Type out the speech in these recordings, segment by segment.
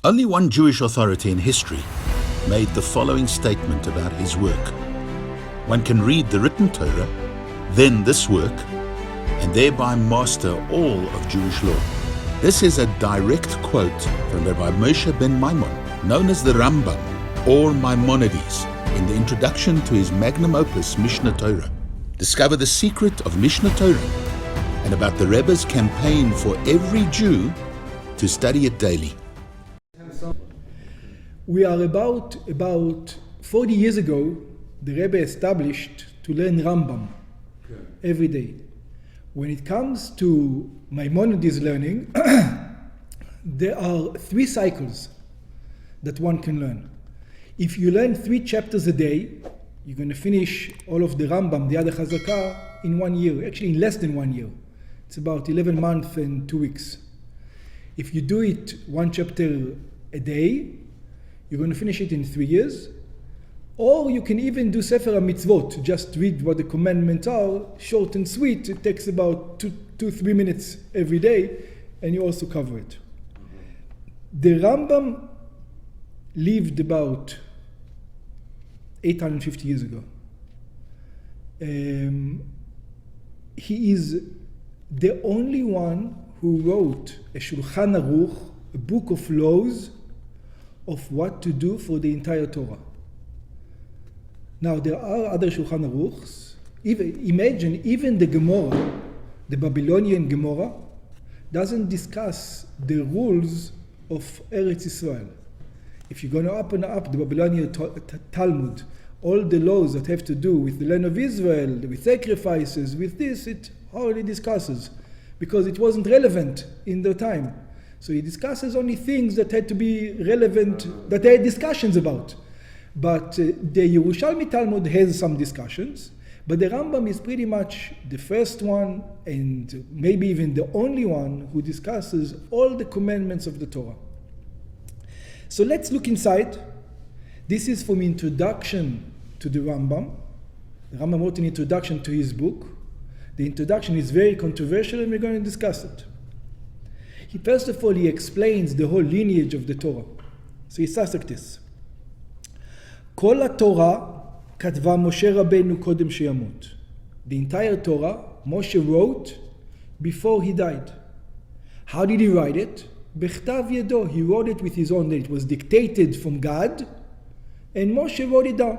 Only one Jewish authority in history made the following statement about his work. One can read the written Torah, then this work, and thereby master all of Jewish law. This is a direct quote from Rabbi Moshe ben Maimon, known as the Rambam, or Maimonides, in the introduction to his magnum opus, Mishne Torah. Discover the secret of Mishne Torah and about the Rebbe's campaign for every Jew to study it daily. We are about 40 years ago, the Rebbe established to learn Rambam every day. When it comes to Maimonides learning, there are 3 cycles that one can learn. If you learn 3 chapters a day, you're going to finish all of the Rambam, the other Chazakah, in 1 year, actually in less than 1 year. It's about 11 months and 2 weeks. If you do it 1 chapter a day, you're going to finish it in 3 years. Or you can even do Sefer HaMitzvot, just read what the commandments are, short and sweet. It takes about 2-3 minutes every day, and you also cover it. The Rambam lived about 850 years ago. He is the only one who wrote a Shulchan Aruch, a book of laws of what to do for the entire Torah. Now, there are other Shulchan Aruchs. Imagine, even the Gemara, the Babylonian Gemara, doesn't discuss the rules of Eretz Israel. If you're going to open up the Babylonian Talmud, all the laws that have to do with the land of Israel, with sacrifices, with this, it hardly discusses, because it wasn't relevant in the time. So he discusses only things that had to be relevant, that they had discussions about. But the Yerushalmi Talmud has some discussions, but the Rambam is pretty much the first one, and maybe even the only one, who discusses all the commandments of the Torah. So let's look inside. This is from introduction to the Rambam. The Rambam wrote an introduction to his book. The introduction is very controversial, and we're going to discuss it. First of all, he explains the whole lineage of the Torah. So he starts like this. כל התורה כתבה משה רבנו קודם שימות. The entire Torah, Moshe wrote before he died. How did he write it? בכתב ידו. He wrote it with his own hand. It was dictated from God, and Moshe wrote it down.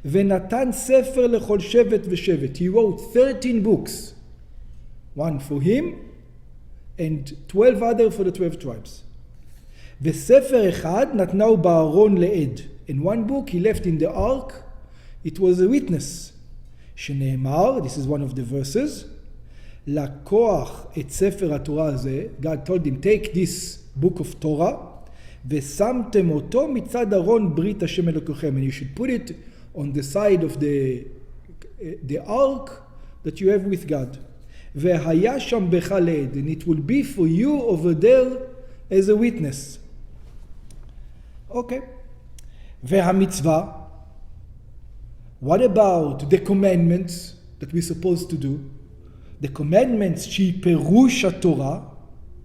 ונתן ספר לכל שבט ושבט. He wrote 13 books. One for him, and 12 other for the 12 tribes. וספר אחד נתנהו בארון לעד. In one book he left in the ark, it was a witness. שנאמר, this is one of the verses, לקוח את ספר התורה הזה, God told him, take this book of Torah, ושמתם אותו מצד ארון ברית השם אלוקיכם, and you should put it on the side of the ark that you have with God. והיה שם בך לעד, and it will be for you over there as a witness. Okay. והמצווה, what about the commandments that we're supposed to do? The commandments שהיא פירוש התורה,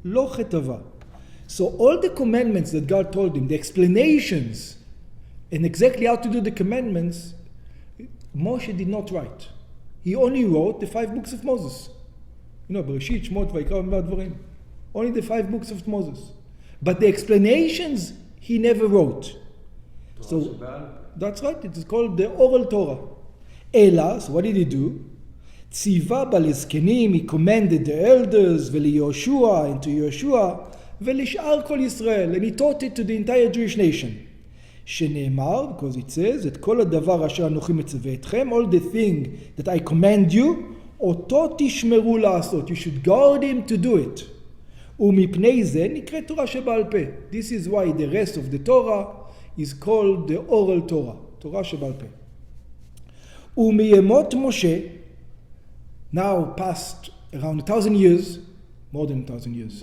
לא כתבה. So all the commandments that God told him, the explanations, and exactly how to do the commandments, Moshe did not write. He only wrote the 5 books of Moses. You know, Bereshit, Shmot, Vayikra, Dvarim. Only the 5 books of Moses. But the explanations, he never wrote. So that's right, it is called the Oral Torah. Ela, so what did he do? Tziva balezkenim, he commanded the elders, v'liYoshua, and to Yoshua, v'lish'ar kol Yisrael, and he taught it to the entire Jewish nation. שנאמר, because it says, את כל הדבר אשר אנוכי מצווה אתכם, all the thing that I command you, אותו תשמרו לעשות, you should guard him to do it. ומפני זה נקרא תורה שבעל פה. This is why the rest of the Torah is called the Oral Torah, Torah שבעל פה. ומימות משה, now past around 1,000 years, more than 1,000 years,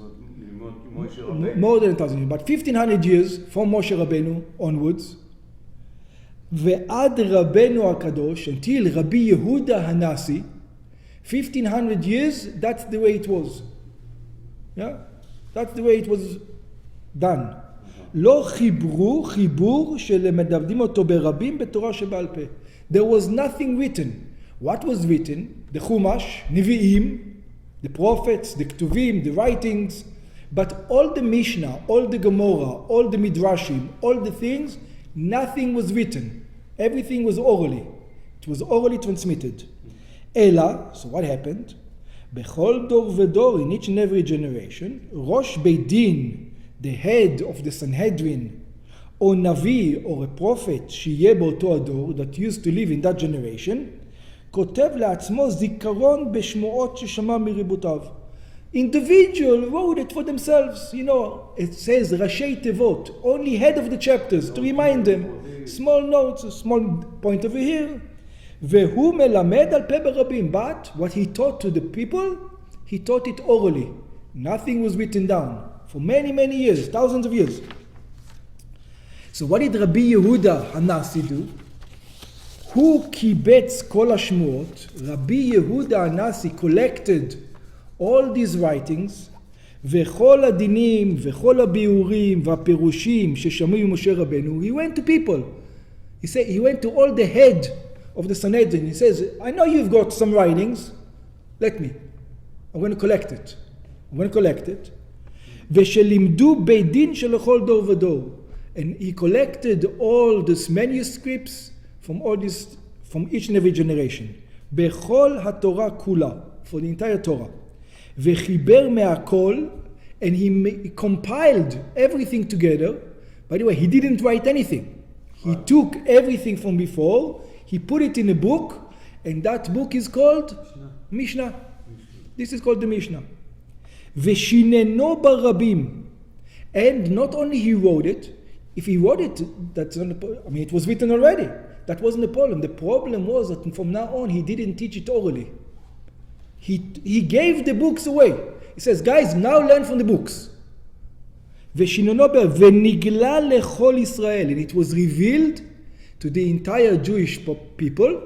more than 1,000 years, but 1,500 years from Moshe Rabbeinu onwards, ועד רבנו הקדוש, until Rabbi Yehuda Hanasi, 1,500 years, that's the way it was. Yeah? That's the way it was done. לא חיברו חיבור שלמדדים אותו ברבים בתורה שבעל פה. There was nothing written. What was written? The Chumash, Nevi'im, the prophets, the Ketuvim, the writings, but all the Mishnah, all the Gemara, all the Midrashim, all the things, nothing was written. Everything was orally. It was orally transmitted. Ela, so what happened? Bechol dor vedor, in each and every generation, Rosh Beit Din, the head of the Sanhedrin, or Navi, or a prophet, שיהיה באותו הדור, that used to live in that generation, כותב לעצמו זיכרון בשמועות ששמע מריבותיו. Individual wrote it for themselves. You know, it says Rashi Tevot, only head of the chapters, to remind them. Small notes, a small point over here. והוא מלמד על פה ברבים. But what he taught to the people, he taught it orally. Nothing was written down. For many, many years, thousands of years. So what did Rabbi Yehuda Hanasi do? Who kibetz kol hashmuot? Rabbi Yehuda Hanasi collected all these writings, וכל הדינים, וכל הביאורים, והפירושים ששמעו ממשה רבנו, he went to people. He said, he went to all the head of the Sanhedrin. He says, I know you've got some writings, let me. I'm going to collect it. ושלימדו בית דין שלכל דור ודור. And he collected all these manuscripts from each and every generation. בכל התורה כולה, for the entire Torah. וחיבר מהכל, and he compiled everything together. By the way, he didn't write anything. He took everything from before, he put it in a book, and that book is called Mishnah. This is called the Mishnah. ושיננו ברבים. And not only he wrote it, if he wrote it, it was written already. That wasn't the problem. The problem was that from now on, he didn't teach it orally. He gave the books away. He says, guys, now learn from the books. ונגלה לכל ישראל, and it was revealed to the entire Jewish people.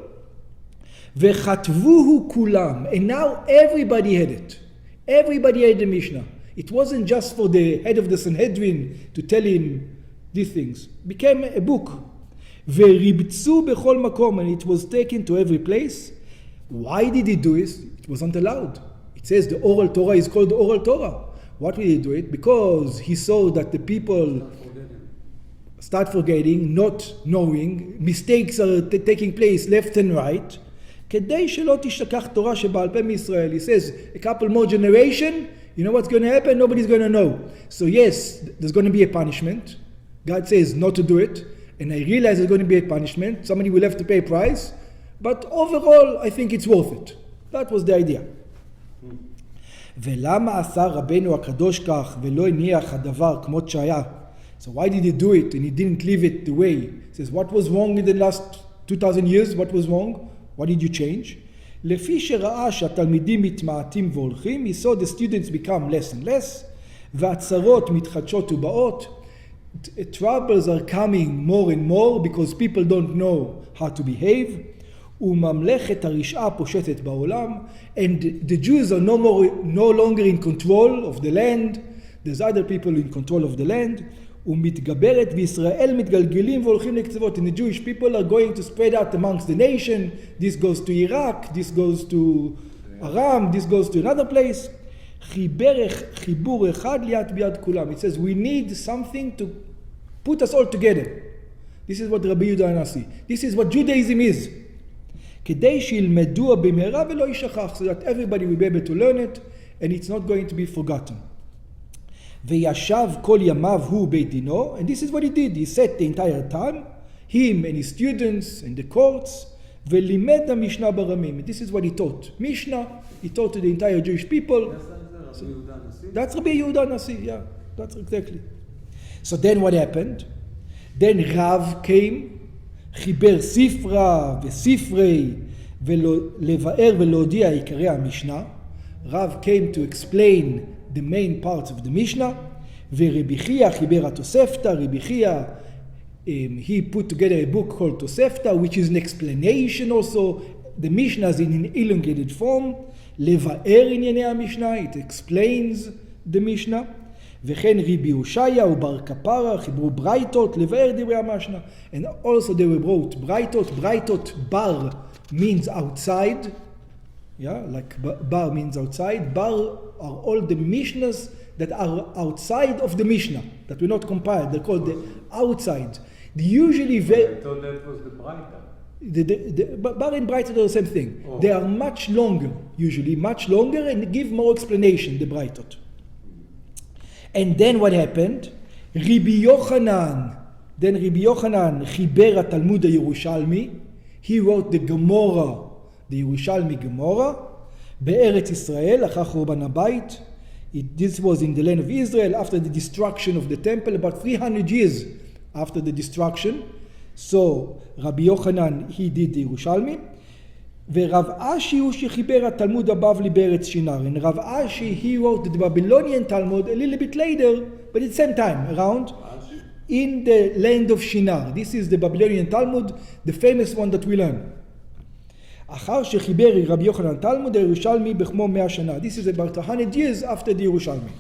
וכתבוהו כולם, and now everybody had it. Everybody had the Mishnah. It wasn't just for the head of the Sanhedrin to tell him these things. It became a book. וריבצו בכל מקום, and it was taken to every place. Why did he do it? It wasn't allowed. It says the Oral Torah is called the Oral Torah. What did he do it? Because he saw that the people start forgetting, not knowing, mistakes are taking place left and right. כדי שלא תשכח תורה שבעל פה מישראל. He says, a couple more generation, you know what's going to happen? Nobody's going to know. So yes, there's going to be a punishment. God says not to do it. And I realize there's going to be a punishment. Somebody will have to pay a price. But overall, I think it's worth it. That was the idea. ולמה עשה רבנו הקדוש כך ולא הניח הדבר כמות שהיה? So why did he do it and he didn't leave it the way? He says, what was wrong in the last 2,000 years? What was wrong? What did you change? לפי שראה שהתלמידים מתמעטים והולכים, he saw the students become less and less, והצרות מתחדשות ובאות, troubles are coming more and more because people don't know how to behave, וממלכת הרשעה פושטת בעולם, and the Jews are no longer in control of the land, there's other people in control of the land, ומתגברת וישראל מתגלגלים והולכים לקצוות, and the Jewish people are going to spread out amongst the nation. This goes to Iraq, this goes to Aram, this goes to another place. חיבור אחד ליד ביד כולם. It says we need something to put us all together. This is what Rabbi Yehuda Hanasi. This is what Judaism is. כדי שילמדוה במהרה ולא יישכח, so that everybody will be able to learn it and it's not going to be forgotten. וישב כל ימיו הוא בית דינו, and this is what he did. He sat the entire time, him and his students and the courts, ולימד המשנה ברמים. And this is what he taught. Mishnah, he taught to the entire Jewish people. That's Rabbi Yehuda Hanasi, yeah, that's exactly. So then what happened? Then Rav came, חיבר ספרה וספרי, ולבאר ולהודיע עיקרי המשנה. Rav came to explain the main parts of the Mishnah. ורבי חייא חיבר התוספתא. Rabbi Chiya, he put together a book called Tosefta, which is an explanation also. The Mishnah is in an elongated form. לבאר ענייני המשנה, it explains the Mishnah. וכן ריבי הושעיה ובר כפרה חיברו ברייתות לבאר דברי המשנה. And also they wrote ברייתות bar means outside, yeah, like bar means outside. Bar are all the Mishnas that are outside of the Mishnah, that were not compiled. They're called the outside. Usually I thought that was the Breita. The Bar and Breita are the same thing. Oh. They are much longer, usually much longer, and give more explanation, the Breitot. And then what happened? Rabbi Yochanan Chiber Talmud Yerushalmi. He wrote the Gemara, the Yerushalmi Gemara, Be'eretz Israel, Achar Churban Habayit. This was in the land of Israel after the destruction of the temple, about 300 years after the destruction. So Rabbi Yochanan, he did the Yerushalmi. ורב אשי הוא שחיבר התלמוד הבבלי בארץ שינר. And Rav Ashi, he wrote the Babylonian Talmud a little bit later, but at the same time, around in the land of Shinar. This is the Babylonian Talmud, the famous one that we learn. אחר שחיבר רבי יוחנן תלמוד הירושלמי בכמו 100 שנה. This is about 100 years after the Yerushalmi.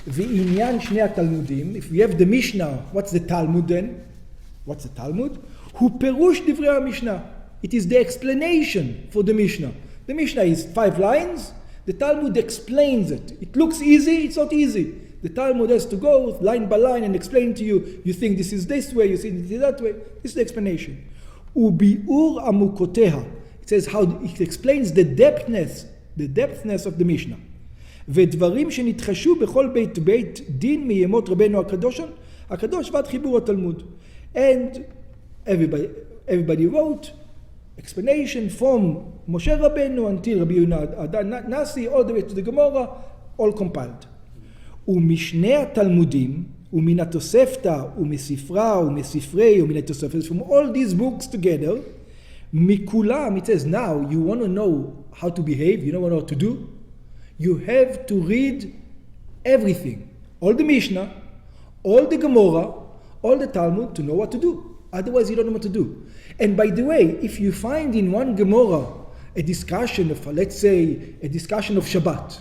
ועניין שני התלמודים, if we have the Mishnah, what's the Talmud then? What's the Talmud? הוא פירוש דברי המשנה. It is the explanation for the Mishnah. The Mishnah is 5 lines. The Talmud explains it. It looks easy, it's not easy. The Talmud has to go line by line and explain to you, you think this is this way, you think this is that way. This is the explanation. Ubi'ur amukoteha. It says how it explains the depthness of the Mishnah. ודברים שנתחשו בכל בית דין מימות רבנו הקדוש ועד חיבור התלמוד. And everybody wrote explanation from Moshe Rabbeinu until Rabbi Nasi, all the way to the Gemara, all compiled. ומשני התלמודים, ומן התוספתא, ומספרה, ומספרי, ומן התוספת, from all these books together, מכולם, it says, now you want to know how to behave, you don't know what to do, you have to read everything, all the Mishnah, all the Gemara, all the Talmud, to know what to do. Otherwise, you don't know what to do. And by the way, if you find in one Gemara a discussion of, let's say, a discussion of Shabbat,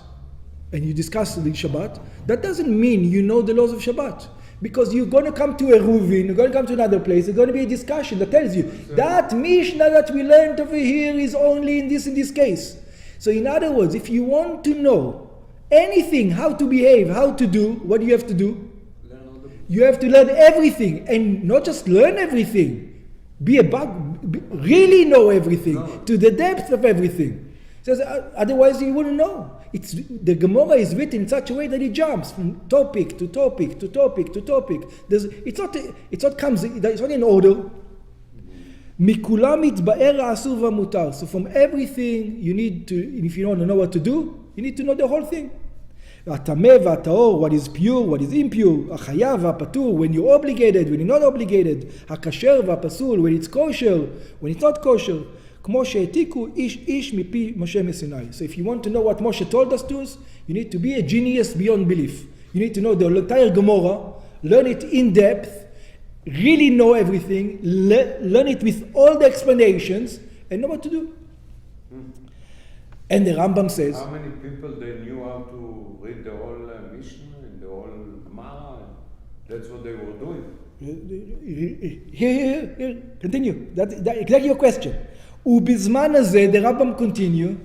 and you discuss the Shabbat, that doesn't mean you know the laws of Shabbat. Because you're going to come to a Ruvin, you're going to come to another place, there's going to be a discussion that tells you, that Mishnah that we learned over here is only in this case. So in other words, if you want to know anything, how to behave, how to do, what do you have to do? You have to learn everything, and not just learn everything. Really know everything, to the depth of everything. Says, otherwise you wouldn't know. The Gemara is written in such a way that it jumps from topic to topic to topic to topic. It's not in order. מכולם מתבאר האסור והמותר. So from everything you need to, if you want to know what to do, you need to know the whole thing. הטמא והטהור, what is pure, what is impure, החייב והפטור, when you're obligated, when you're not obligated, הכשר והפסול, when it's kosher, when it's not kosher, כמו שהעתיקו איש מפי משה מסיני. So if you want to know what Moshe told us to us, you need to be a genius beyond belief. You need to know the entire Gemara, learn it in depth, really know everything, learn it with all the explanations, and know what to do. And the Rambam says, how many people they knew how to read the whole Mishnah and the whole Gemara? That's what they were doing. Here, continue. That's exactly your question. ובזמן הזה, the Rambam continue.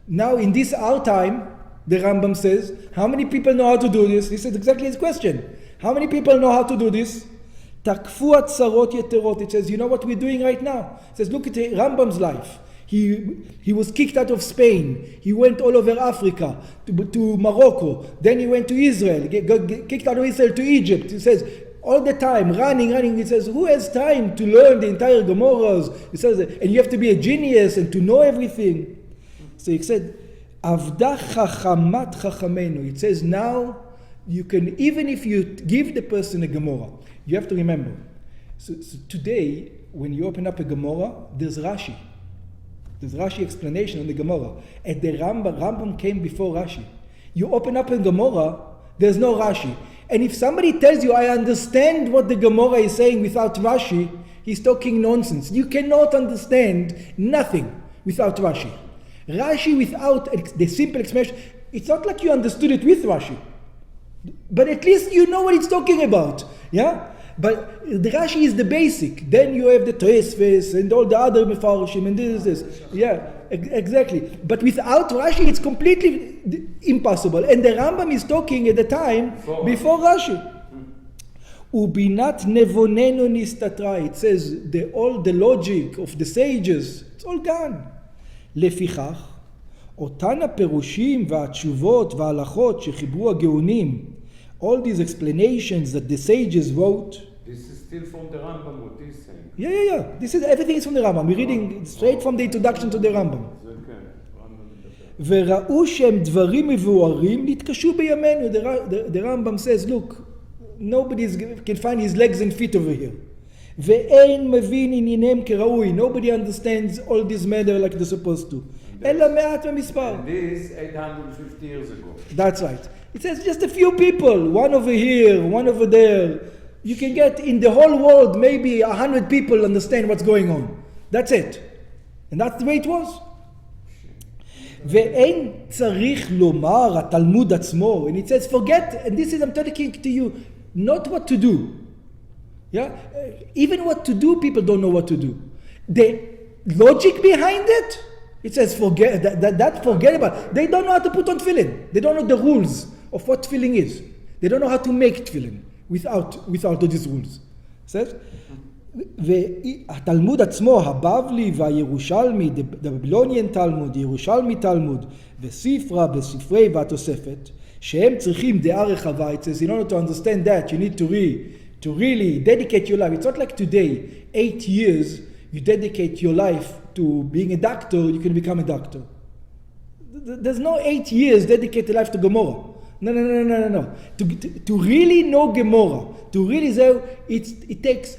Now in this our time, the Rambam says, how many people know how to do this? This is exactly his question. How many people know how to do this? תקפו הצרות יתרות. It says, you know what we're doing right now? It says, look at Rambam's life. He was kicked out of Spain. He went all over Africa, to Morocco. Then he went to Israel. Got kicked out of Israel to Egypt. He says, all the time, running. He says, who has time to learn the entire Gemaras? He says, and you have to be a genius and to know everything. So he said, Avda chachamat chachamenu. It says now, you can, even if you give the person a Gemara, you have to remember. So today, when you open up a Gemara, there's Rashi. There's Rashi explanation on the Gemara. And the Rambam came before Rashi. You open up a Gemara, there's no Rashi. And if somebody tells you, I understand what the Gemara is saying without Rashi, he's talking nonsense. You cannot understand nothing without Rashi. Rashi without the simple explanation, it's not like you understood it with Rashi. But at least you know what it's talking about. Yeah? But the Rashi is the basic. Then you have the Tosfos and all the other Mefarshim and this. Yeah, exactly. But without Rashi, it's completely impossible. And the Rambam is talking at the time before Rashi. Ubinat nevonenu nistatra. It says all the logic of the sages, it's all gone. לפיכך, אותן הפירושים והתשובות וההלכות שחיברו הגאונים, all these explanations that the sages wrote. This is still from the Rambam, what he's saying. Yeah. Everything is from the Rambam. We're reading straight from the introduction to the Rambam. וראו שהם דברים מבוארים, נתקשו בימינו. The Rambam says, look, nobody can find his legs and feet over here. ואין מבין ענייניהם כראוי. Nobody understands all this matter like they're supposed to. אלא מעט במספר. And this 850 years ago. That's right. It says just a few people, one over here, one over there. You can get in the whole world, maybe 100 people understand what's going on. That's it. And that's the way it was. ואין צריך לומר התלמוד עצמו. And it says, forget, and this is, I'm talking to you, not what to do. Yeah? Even what to do, people don't know what to do. The logic behind it, it says forget forget about. They don't know how to put on tefillin. They don't know the rules of what tefillin is. They don't know how to make tefillin without all these rules. It says, והתלמוד עצמו, הבבלי והירושלמי, the Babylonian Talmud, ירושלמי תלמוד, וספרה בספרי והתוספת, שהם צריכים דעה רחבה. It says, in order to understand that, you need to really dedicate your life. It's not like today, 8 years, you dedicate your life to being a doctor, you can become a doctor. There's no 8 years dedicated life to Gemara. No. To really know Gemara, to really say, it takes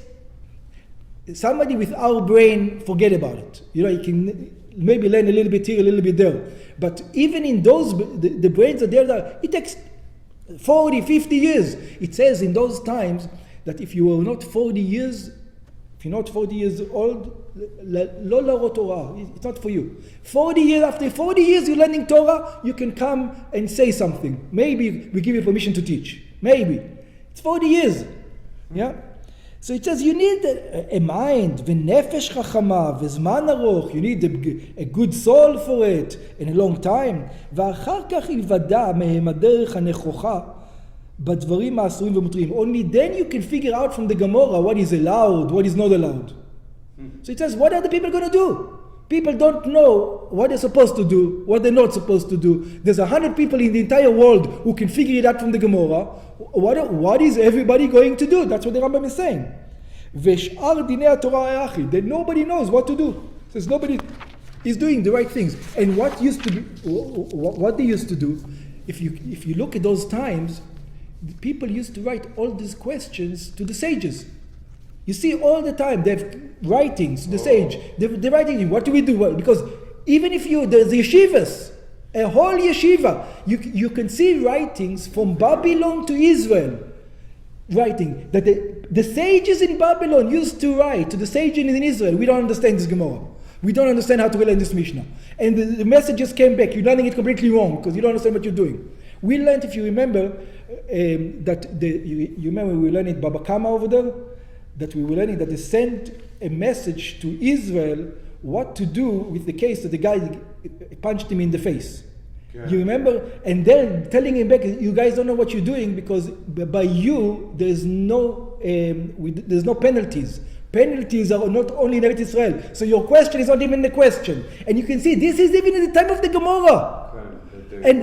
somebody with our brain, forget about it. You can maybe learn a little bit here, a little bit there. But even in those, the brains are there, it takes 40, 50 years. It says in those times that if you were not 40 years, if you're not 40 years old, lo Oral Torah, it's not for you. 40 years, after 40 years you're learning Torah, you can come and say something. Maybe we give you permission to teach. Maybe. It's 40 years. Yeah? So it says you need a mind, ונפש חכמה, וזמן ארוך, you need a good soul for it, in a long time, ואחר כך ילבדה מהם הדרך הנכוחה, בדברים האסורים ומותרים. Only then you can figure out from the Gemara what is allowed, what is not allowed. So it says, what are the people going to do? People don't know what they're supposed to do, what they're not supposed to do. There's 100 people in the entire world who can figure it out from the Gemara. What is everybody going to do? That's what the Rambam is saying. ושאר דיני התורה האחי, that nobody knows what to do. It says nobody is doing the right things. And what they used to do, if you look at those times, people used to write all these questions to the sages. You see all the time they have writings to the sage. They're writing, what do we do? Well, because even if there's yeshivas, a whole yeshiva, you can see writings from Babylon to Israel, writing that the sages in Babylon used to write to the sages in Israel. We don't understand this Gemara. We don't understand how to learn this Mishnah. And the messages came back. You're learning it completely wrong because you don't understand what you're doing. We learned, if you remember, you remember we learned it Baba Kama over there, that we were learning that they sent a message to Israel what to do with the case that the guy punched him in the face. Yeah. You remember? And they're telling him back, you guys don't know what you're doing because by you there's no penalties. Penalties are not only in Eretz Israel. So your question is not even the question. And you can see this is even in the time of the Gemara. And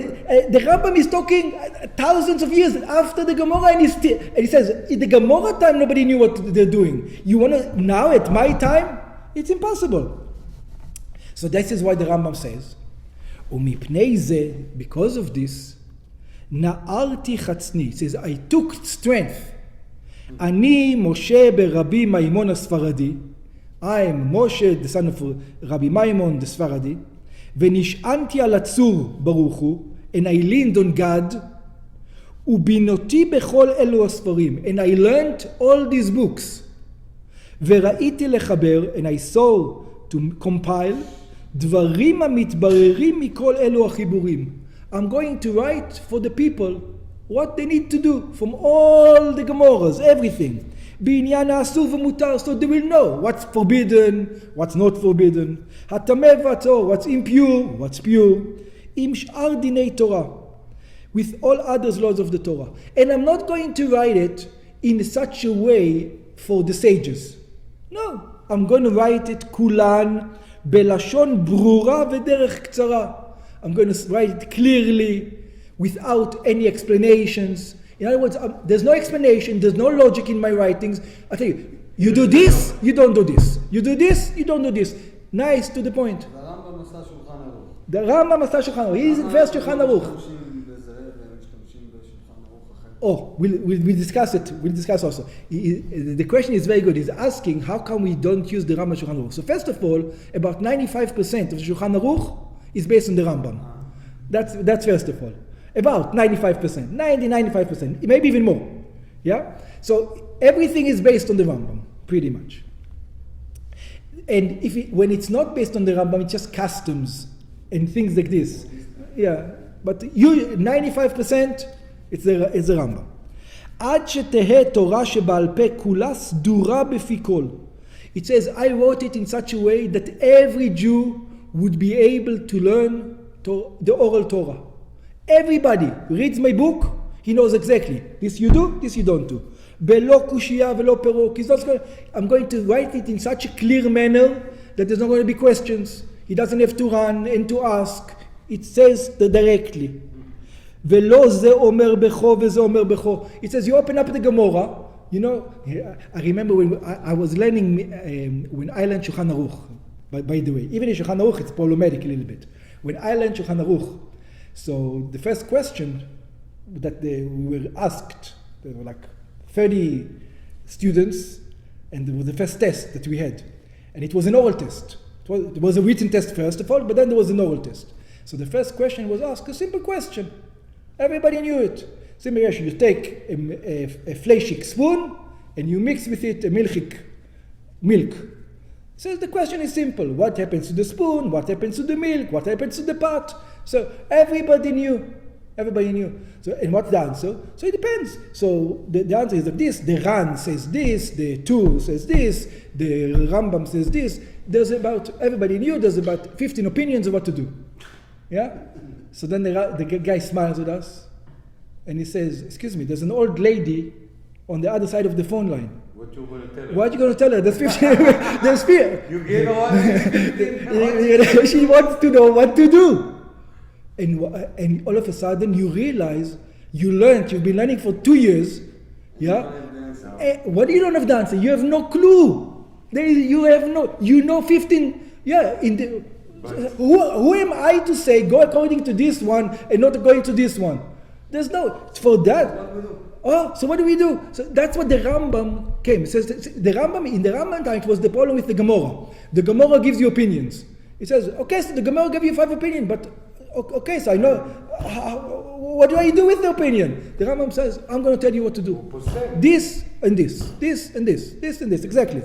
the Rambam is talking thousands of years after the Gemara, and he says, in the Gemara time, nobody knew what they're doing. You want to, now at my time, it's impossible. So this is why the Rambam says, because of this, na'arti chatzni, says, I took strength. Ani Moshe Rabbi Maimon Sfaradi. I am Moshe, the son of Rabbi Maimon the Sfaradi. ונשענתי על הצור ברוך הוא, and I leaned on God, ובינותי בכל אלו הספרים, and I learned all these books, וראיתי לחבר, and I saw to compile, דברים המתבררים מכל אלו החיבורים. I'm going to write for the people what they need to do from all the Gemaras, everything. Binyan asur v'mutar, so they will know what's forbidden, what's not forbidden. Hatameh v'atzor, what's impure, what's pure. Im sh'ar dinei Torah, with all other laws of the Torah. And I'm not going to write it in such a way for the sages. No, I'm going to write it kulan belashon brura v'derech ktsara. I'm going to write it clearly, without any explanations. In other words, there's no explanation, there's no logic in my writings. I tell you, you do this, you don't do this. You do this, you don't do this. Nice, to the point. The Rambam עשה שולחן ערוך. He is first שולחן ערוך. Oh, we'll discuss it. We'll discuss also. The question is very good. He's asking, how come we don't use the Rambam Shulchan Aruch? So first of all, about 95% of the Shulchan Aruch is based on the Rambam. That's first of all. About 95%, 95%, maybe even more. Yeah? So everything is based on the Rambam, pretty much. And when it's not based on the Rambam, it's just customs and things like this. Yeah, but 95%, it's the Rambam. עד שתהא תורה שבעל פה כולה סדורה בפי כל. It says, I wrote it in such a way that every Jew would be able to learn the Oral Torah. Everybody reads my book, he knows exactly. This you do, this you don't do. בלא קושיה ולא פירוק. I'm going to write it in such a clear manner that there's not going to be questions. He doesn't have to run and to ask. It says directly. ולא זה אומר בכו וזה אומר בכו. It says you open up the Gemara. You know, I remember when I was learning, when I learned Shulchan Aruch, by the way, even in Shulchan Aruch it's problematic a little bit. When I learned Shulchan Aruch, so the first question that we were asked, there were like 30 students, and it was the first test that we had. And it was an oral test. It was a written test first of all, but then there was an oral test. So the first question was asked, a simple question. Everybody knew it. Simple question, you take a fleishik spoon, and you mix with it a milk. So the question is simple. What happens to the spoon? What happens to the milk? What happens to the pot? So everybody knew. Everybody knew. So, and what's the answer? So it depends. So the answer is like this. The Ran says this. The Tur says this. The Rambam says this. Everybody knew there's about 15 opinions of what to do. Yeah? So then the guy smiles at us. And he says, excuse me, there's an old lady on the other side of the phone line. What you going to tell her? What are you going to tell her? There's 15. There's fear. You gave her one? She wants to know what to do. And all of a sudden you realize you've been learning for 2 years. Yeah? What do you don't have the answer? You have no clue. You know 15. Yeah. Who am I to say go according to this one and not going to this one? There's no, for that. Oh, so what do we do? So that's what the Rambam came. It says in the Rambam time, it was the problem with the Gemara. The Gemara gives you opinions. It says, okay, so the Gemara gave you 5 opinions, but okay, so I know, what do I do with the opinion? The Rambam says, I'm going to tell you what to do. This and this, this and this, this and this, exactly.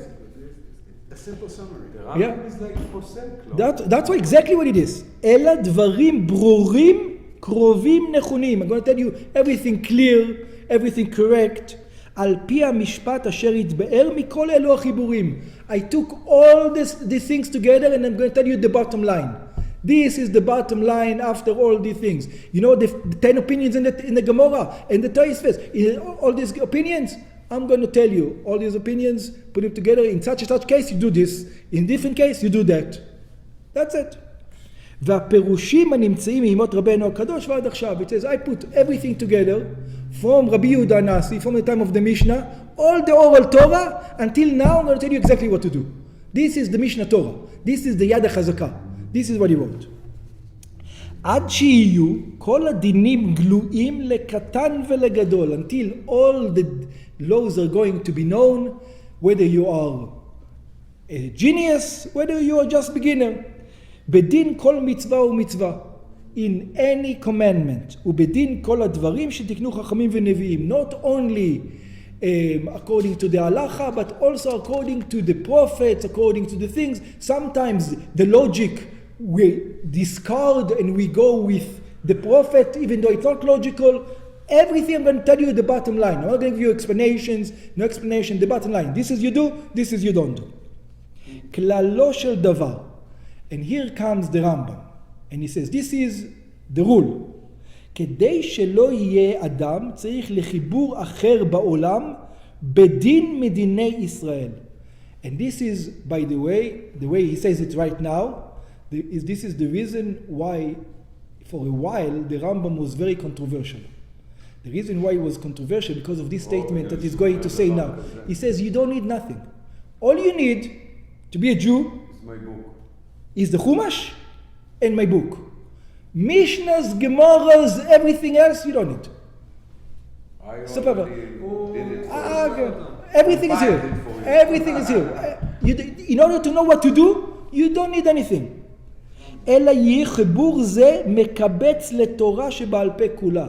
A simple summary. The Rambam is like posek. That's exactly what it is. Ela dvarim brurim krovim nechunim. I'm going to tell you everything clear, everything correct. Al pi hamishpat asher yitbe'er mikol elu hachiburim. I took all these things together and I'm going to tell you the bottom line. This is the bottom line after all these things. You know the 10 opinions in the Gemara and the Tosfos. All these opinions, I'm going to tell you all these opinions, put it together. In such and such case, you do this. In different case, you do that. That's it. והפירושים הנמצאים מאמות רבנו הקדוש ועד עכשיו. It says, I put everything together from Rabbi Yehuda Nasi, from the time of the Mishnah, all the Oral Torah, until now I'm going to tell you exactly what to do. This is the Mishneh Torah. This is the Yad HaChazakah. This is what he wrote. עד שיהיו כל הדינים גלויים לקטן ולגדול, until all the laws are going to be known, whether you are a genius, whether you are just beginner. בדין כל מצווה ומצווה, in any commandment, ובדין כל הדברים שתקנו חכמים ונביאים, not only according to the halacha, but also according to the prophets, according to the things. Sometimes the logic we discard and we go with the prophet, even though it's not logical. Everything I'm going to tell you the bottom line. I'm not going to give you explanations, no explanation, the bottom line. This is you do, this is you don't do. Klalo shel davar. And here comes the Rambam. And he says, this is the rule. כדי שלא יהיה אדם צריך לחיבור אחר בעולם בדין מדיני ישראל. And this is, by the way he says it right now, this is the reason why, for a while, the Rambam was very controversial. The reason why it was controversial because of this statement that he's going to say now. He says, you don't need nothing. All you need to be a Jew is the Chumash and my book. Mishnahs, Gemaras, everything else you don't need. Everything is here. Everything is here. In order to know what to do, you don't need anything. אלא יהיה חיבור זה מקבץ לתורה שבעל פה כולה.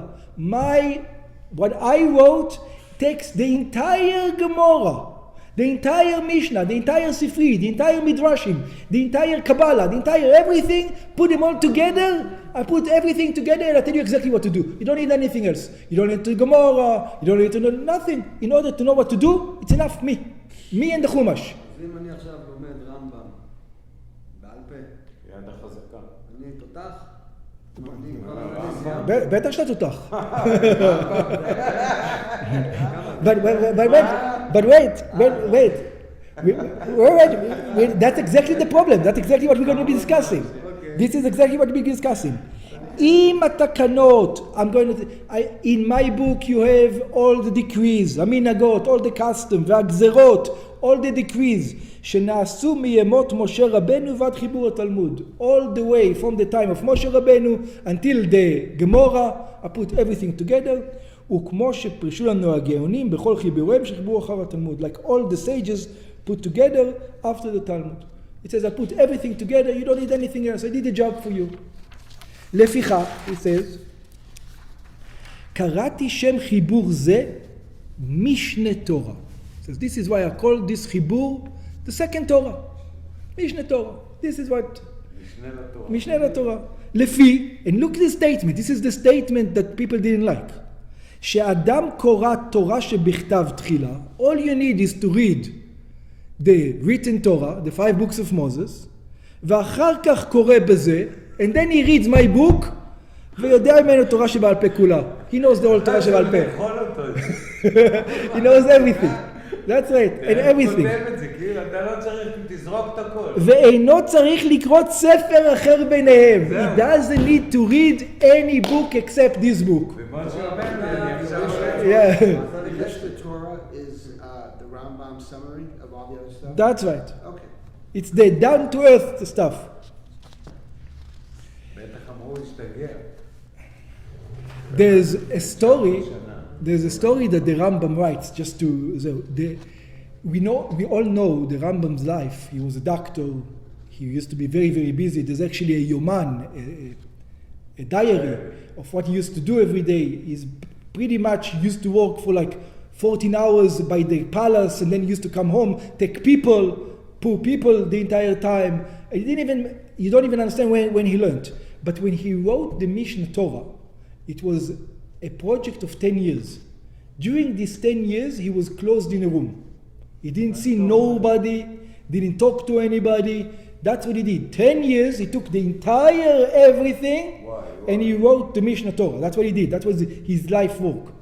What I wrote takes the entire Gemara, the entire Mishnah, the entire Sifri, the entire Midrashim, the entire Kabbalah, the entire everything, put them all together. I put everything together and I tell you exactly what to do. You don't need anything else. You don't need to Gemara, you don't need to know nothing. In order to know what to do, it's enough me and the Chumash. אם אני עכשיו לומד רמב"ם בעל פה, יד החזקה. אני תותח? בטח שאתה תותח. Wait. That's exactly the problem. That's exactly what we're going to be discussing. This is exactly what we're discussing. In my book you have all the decrees, המנהגות, all the custom, והגזרות, all the decrees, שנעשו מימות משה רבנו ועד חיבור התלמוד. All the way from the time of Moshe Rabbeinu until the Gemara, I put everything together. וכמו שפרשו לנו הגאונים בכל חיבוריהם שחיברו אחר התלמוד. Like all the sages put together after the Talmud. It says I put everything together, you don't need anything else, I did the job for you. לפיכך, he says, קראתי שם חיבור זה משנה תורה. Says, this is why I call this חיבור the second Torah. Mishne Torah. This is what? Mishne Torah. לפי, and look at this statement. This is the statement that people didn't like. שאדם קורא תורה שבכתב תחילה. All you need is to read the written Torah, the 5 books of Moses, ואחר כך קורא בזה, and then he reads my book, ויודע ממנו תורה שבעל פה כולה. He knows the whole תורה שבעל פה. He knows everything. That's right, and everything. ואינו צריך לקרוא ספר אחר ביניהם. He doesn't need to read any book except this book. Yeah. The Torah is the Rambam summary of all the other stuff? That's right. Okay. It's the down-to-earth stuff. There's a story that the Rambam writes, just to, we all know the Rambam's life. He was a doctor. He used to be very, very busy. There's actually a yoman, a diary of what he used to do every day. He's pretty much used to work for like 14 hours by the palace, and then he used to come home, take poor people the entire time. You don't even understand when he learned. But when he wrote the Mishne Torah, it was a project of 10 years. During these 10 years, he was closed in a room. He didn't see nobody, didn't talk to anybody. That's what he did. 10 years, he took the entire everything, and he wrote the Mishne Torah. That's what he did. That was his life work.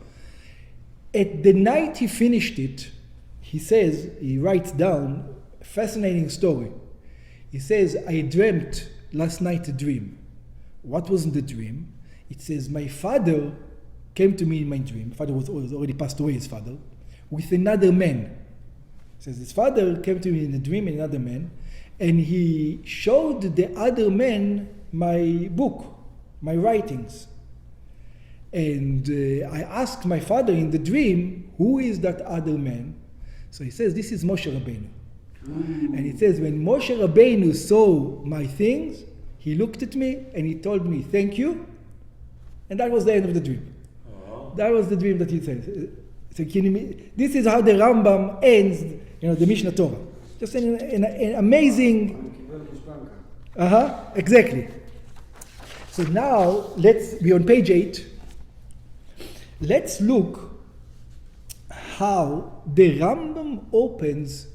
At the night he finished it, he writes down a fascinating story. He says, I dreamt last night a dream. What was in the dream? It says, my father came to me in my dream. My father was already passed away, his father, with another man. It says, his father came to me in a dream, another man, and he showed the other man my book, my writings. And I asked my father in the dream, who is that other man? So he says, this is Moshe Rabbeinu. And it says, when Moshe Rabbeinu saw my things, he looked at me and he told me, thank you. And that was the end of the dream. That was the dream that he said. So this is how the Rambam ends, the Mishne Torah. Just an amazing... Exactly. So now, let's be on page 8. let's look how the Rambam opens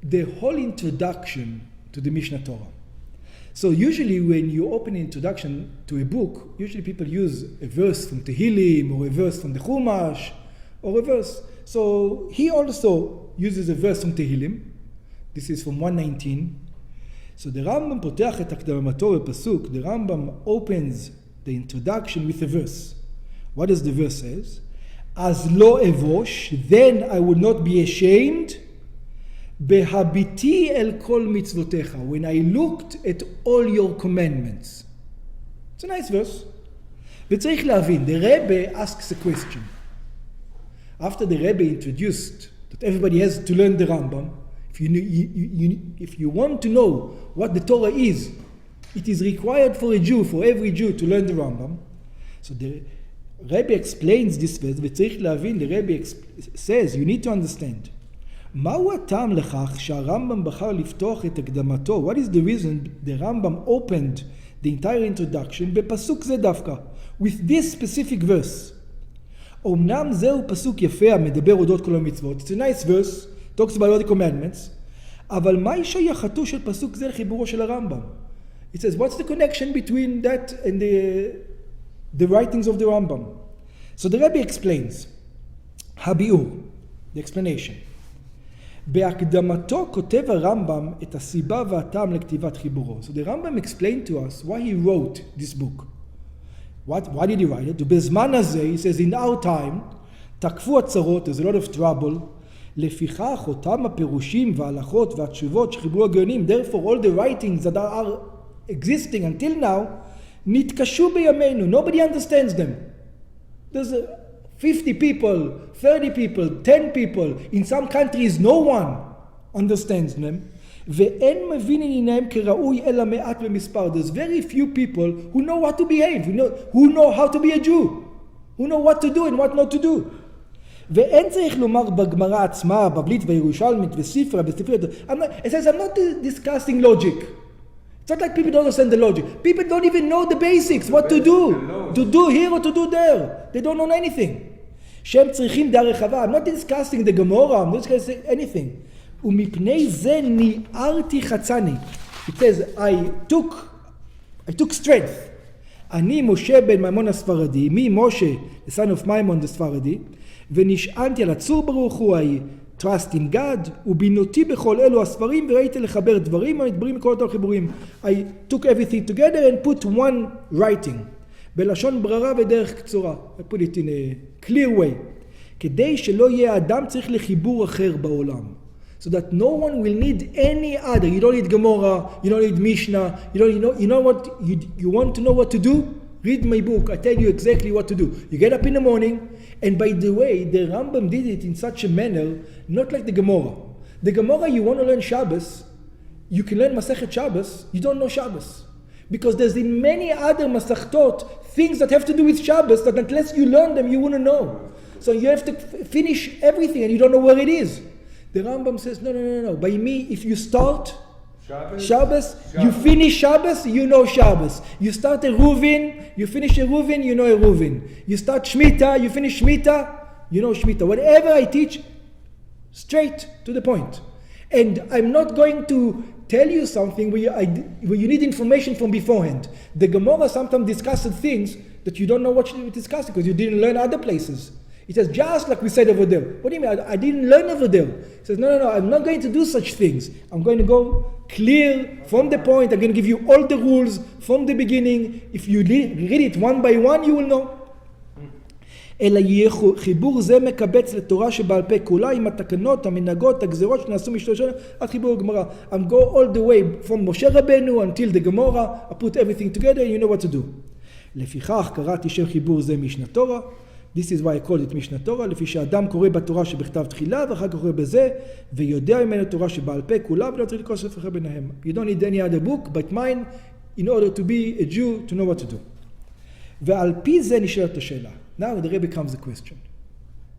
the whole introduction to the Mishneh Torah. So usually when you open an introduction to a book, usually people use a verse from Tehillim or a verse from the Chumash or a verse. So he also uses a verse from Tehillim. This is from 119. So the Rambam פותח את הקדמתו בפסוק. The Rambam opens the introduction with a verse. What does the verse says? As lo evosh, then I would not be ashamed. Behabiti el kol mitzvotecha, when I looked at all your commandments. It's a nice verse. וצריך להבין, the Rebbe asks a question. After the Rebbe introduced that everybody has to learn the Rambam, if you want to know what the Torah is, it is required for a Jew, for every Jew to learn the Rambam. So the Rebbe explains this verse, וצריך להבין, the Rebbe says, you need to understand. מהו הטעם לכך שהרמב"ם בחר לפתוח את הקדמתו? What is the reason the Rambam opened the entire introduction בפסוק זה דווקא, with this specific verse? אומנם זהו פסוק יפה המדבר אודות כל המצוות. It's a nice verse, talks about all the commandments, אבל מהי שייכתו של פסוק זה לחיבורו של הרמב"ם? It says, what's the connection between that and the writings of the Rambam? So the Rebbe explains, הביאור, the explanation. בהקדמתו כותב הרמב"ם את הסיבה והטעם לכתיבת חיבורו. So the Rambam explained to us why he wrote this book. Why did he write it? בזמן הזה, he says, in our time, תקפו הצרות, there's a lot of trouble, לפיכך אותם הפירושים וההלכות והתשובות שחיברו הגאונים, therefore all the writings that are existing until now, נתקשו בימינו, nobody understands them. There's 50 people, 30 people, 10 people, in some countries no one understands them. ואין מבין עניינם כראוי אלא מעט במספר. There's very few people who know how to behave, who know how to be a Jew, who know what to do and what not to do. ואין צריך לומר בגמרא עצמה, בבלית והירושלמית וספרה, it says, I'm not discussing logic. It's not like people don't understand the logic. People don't even know the basics, what to do. To do here or to do there. They don't know anything. שהם צריכים דעה רחבה. I'm not discussing the Gemara, I'm not discussing anything. ומפני זה ניערתי חצני. It says, I took strength. אני משה בן מימון הספרדי, מי משה, the son of Maimon the ספרדי, ונשענתי על הצור ברוך הוא, I trust in God, ובינותי בכל אלו הספרים, וראיתי לחבר דברים, המדברים מכל אותם חיבורים. I took everything together and put one writing. בלשון בררה ודרך קצורה. I put it in a clear way. כדי שלא יהיה אדם צריך לחיבור אחר בעולם. So that no one will need any other. You don't need Gemara, you don't need Mishnah, you know what, you want to know what to do? Read my book, I tell you exactly what to do. You get up in the morning, and by the way, the Rambam did it in such a manner, not like the Gemara. The Gemara, you want to learn Shabbos, you can learn Masechet Shabbos, you don't know Shabbos. Because there's in many other Masechtot, things that have to do with Shabbos, that unless you learn them, you wouldn't know. So you have to finish everything, and you don't know where it is. The Rambam says, no. By me, if you start Shabbos, you finish Shabbos, you know Shabbos. You start a Ruvin, you finish a Ruvin, you know a Ruvin. You start Shemitah, you finish Shemitah, you know Shemitah. Whatever I teach, straight to the point. And I'm not going to tell you something where you need information from beforehand. The Gemara sometimes discusses things that you don't know what to discuss because you didn't learn other places. It says, just like we said over there. What do you mean? I didn't learn over there. He says, no, I'm not going to do such things. I'm going to go clear from the point. I'm going to give you all the rules from the beginning. If you read it one by one, you will know. אלא יהיה חיבור זה מקבץ לתורה שבעל פה כולה עם התקנות, המנהגות, הגזרות שנעשו משתושנו עד חיבור הגמרא. I'm go all the way from משה רבנו until the Gemara. I put everything together and you know what to do. לפיכך קראתי שם חיבור זה משנה תורה. This is why I call it משנה תורה, לפי שאדם קורא בתורה שבכתב תחילה, ואחר כך קורא בזה, ויודע ממנו תורה שבעל פה כולה, ולא צריך לקרוא ספר אחר ביניהם. You don't need any other book, but mine, in order to be a Jew, to know what to do. ועל פי זה נשאלת השאלה. Now the Rebbe comes the question.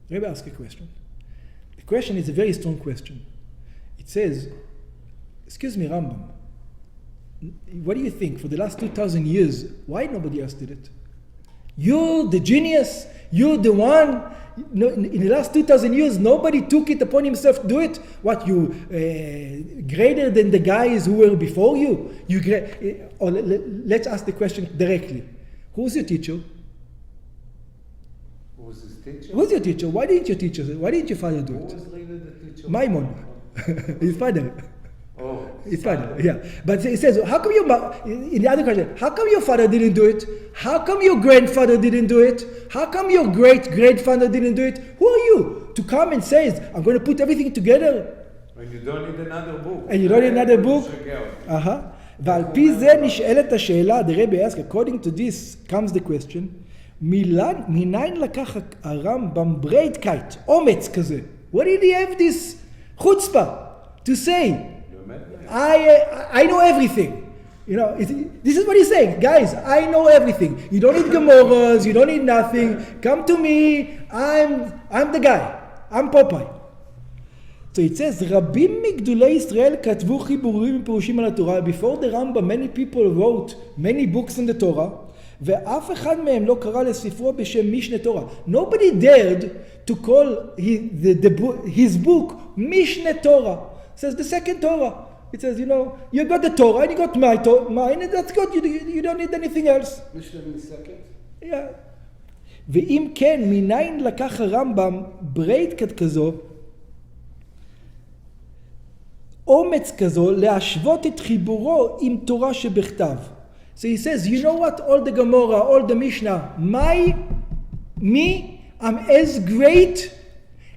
The Rebbe asks a question. The question is a very strong question. It says, excuse me, Rambam, what do you think? For the last 2,000 years, why nobody else did it? You're the genius. You're the one. No, in the last 2,000 years, nobody took it upon himself to do it. What, you greater than the guys who were before you? Let's ask the question directly. Who's your teacher? Who's his teacher? Who's your teacher? Why didn't your father do Who it? was really the teacher? Maimon. His father. Oh, His father, yeah. But it says, how come in the other question, how come your father didn't do it? How come your grandfather didn't do it? How come your great-grandfather didn't do it? Who are you to come and say, I'm going to put everything together? And you don't need another book. And you don't need another book? ועל פי זה נשאלת השאלה, the Rebbe asks, according to this comes the question, מניין לקח הרמב"ם ברייטקייט, אומץ כזה? Where did he have this chutzpah to say, I know everything? You know, this is what he's saying. Guys, I know everything. You don't need Gemoras, you don't need nothing. Come to me, I'm the guy. I'm Popeye. So it says, רבים מגדולי ישראל כתבו חיבורים ופירושים על התורה. Before the Rambam, many people wrote many books in the Torah, ואף אחד מהם לא קרא לספרו בשם משנה תורה. Nobody dared to call his book Mishne Torah. It says the second Torah. It says, you know, you got the Torah and you got mine, and that's good. You don't need anything else. Mishnah means second? Yeah. ואם כן, מניין לקח הרמב"ם ברייטקייט כזו, אומץ כזו, להשוות את חיבורו עם תורה שבכתב. So he says, you know what? All the Gemara, all the Mishnah, me, I'm as great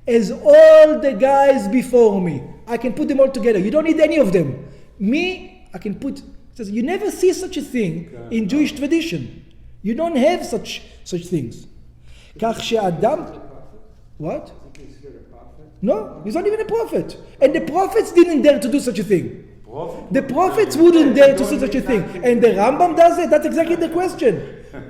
as all the guys before me. I can put them all together. You don't need any of them. Me, I can put. It says you never see such a thing in Jewish tradition. You don't have such things. כך שאדם, what? Is he considered a prophet? No, he's not even a prophet. And the prophets didn't dare to do such a thing. Prophet? The prophets wouldn't dare to do such a thing. And the Rambam does it. That's exactly the question.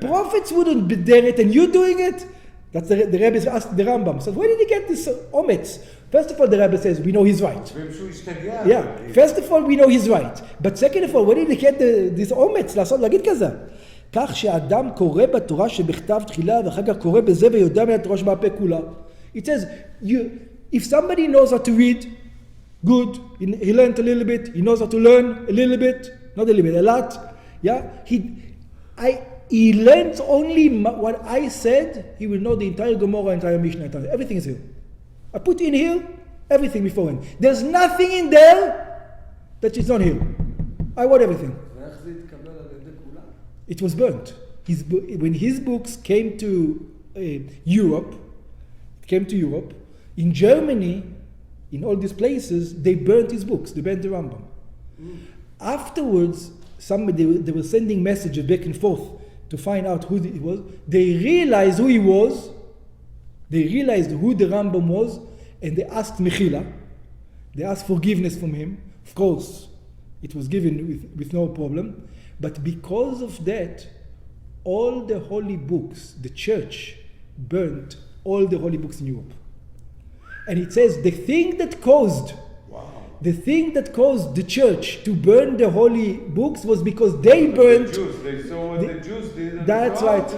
Prophets wouldn't dare it, and you doing it? That's the Rebbe asked the Rambam. So where did he get this omets? First of all, the Rebbe says, we know he's right. Yeah. First of all, we know he's right. But second of all, where did he get this omets? להגיד כזה. כך שאדם קורא בתורה שבכתב תחילה ואחר כך קורא בזה ויודע מן התורה שבעל פה כולה. It says, if somebody knows how to read, good, he learned a little bit, he knows how to learn a little bit, not a little bit, a lot. Yeah, he learns only what I said, he will know the entire Gemara, entire Mishnah, everything is here. I put in here everything beforehand. There's nothing in there that is not here. I want everything. It was burnt. When his books came to Europe, in Germany, in all these places, they burnt his books. They burnt the Rambam. Afterwards, they were sending messages back and forth to find out who he was. They realized who he was. They realized who the Rambam was, and they asked Mechila. They asked forgiveness from him. Of course, it was given with no problem. But because of that, all the holy books, the church burnt all the holy books in Europe. And it says the thing that caused the church to burn the holy books was because they burnt. They saw what the Jews did. That's right.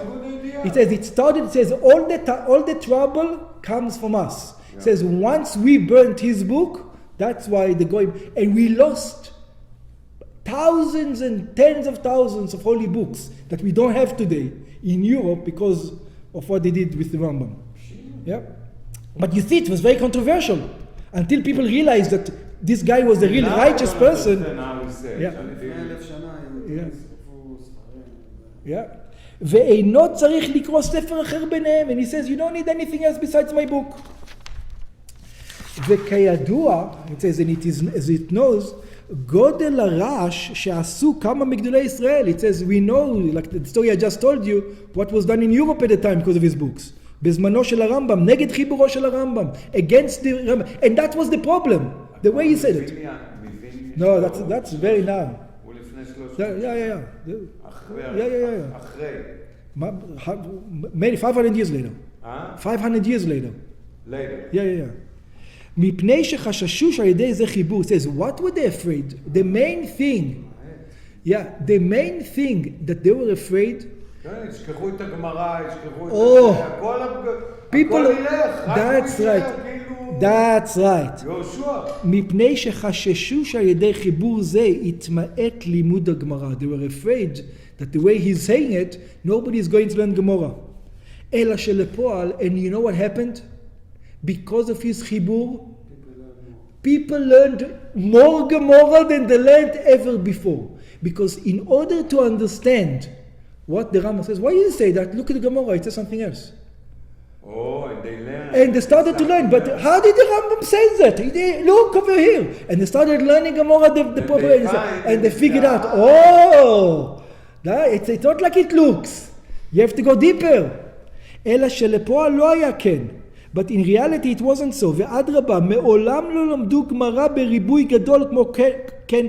It says all the trouble comes from us. Yeah. It says once we burnt his book, that's why the goyim, and we lost thousands and tens of thousands of holy books that we don't have today in Europe because of what they did with the Rambam. Yeah. But you see, it was very controversial until people realized that this guy was a real righteous person. Yeah. ואינו צריך לקרוא ספר אחר ביניהם. And he says, you don't need anything else besides my book. וכידוע, it says, and it is, as it knows, גודל הרעש שעשו כמה מגדולי ישראל. It says, we know, like the story I just told you, what was done in Europe at the time because of his books. בזמנו של הרמב"ם, נגד חיבורו של הרמב"ם, against the Rambam. And that was the problem, the way he said it. No, that's very now. Yeah. Maybe 500 years later. 500 years later. Yeah. מפני שחששו שעל ידי זה חיבור. It says, what were they afraid? The main thing that they were afraid כן, ישכחו את הגמרא, ישכחו את Oh. זה, הכל People, ילך, רק that's הוא יישאר right, כאילו that's right. יהושע. מפני שחששו שעל ידי חיבור זה יתמעט לימוד הגמרא. They were afraid that the way he's saying it, nobody is going to learn Gemara. אלא שלפועל, and you know what happened? Because of his חיבור, people learned more Gemara than they learned ever before. Because in order to understand what the Rambam says, why do you say that? Look at the Gemara, it says something else. Oh, and they learn. And they started to learn, but how did the Rambam say that? Look over here. And they started learning Gemara the proper way, and they figured out, oh, it's not like it looks. You have to go deeper. אלא שלפועל לא היה כן. But in reality it wasn't so. ואדרבה, מעולם לא למדו גמרא בריבוי גדול כמו כן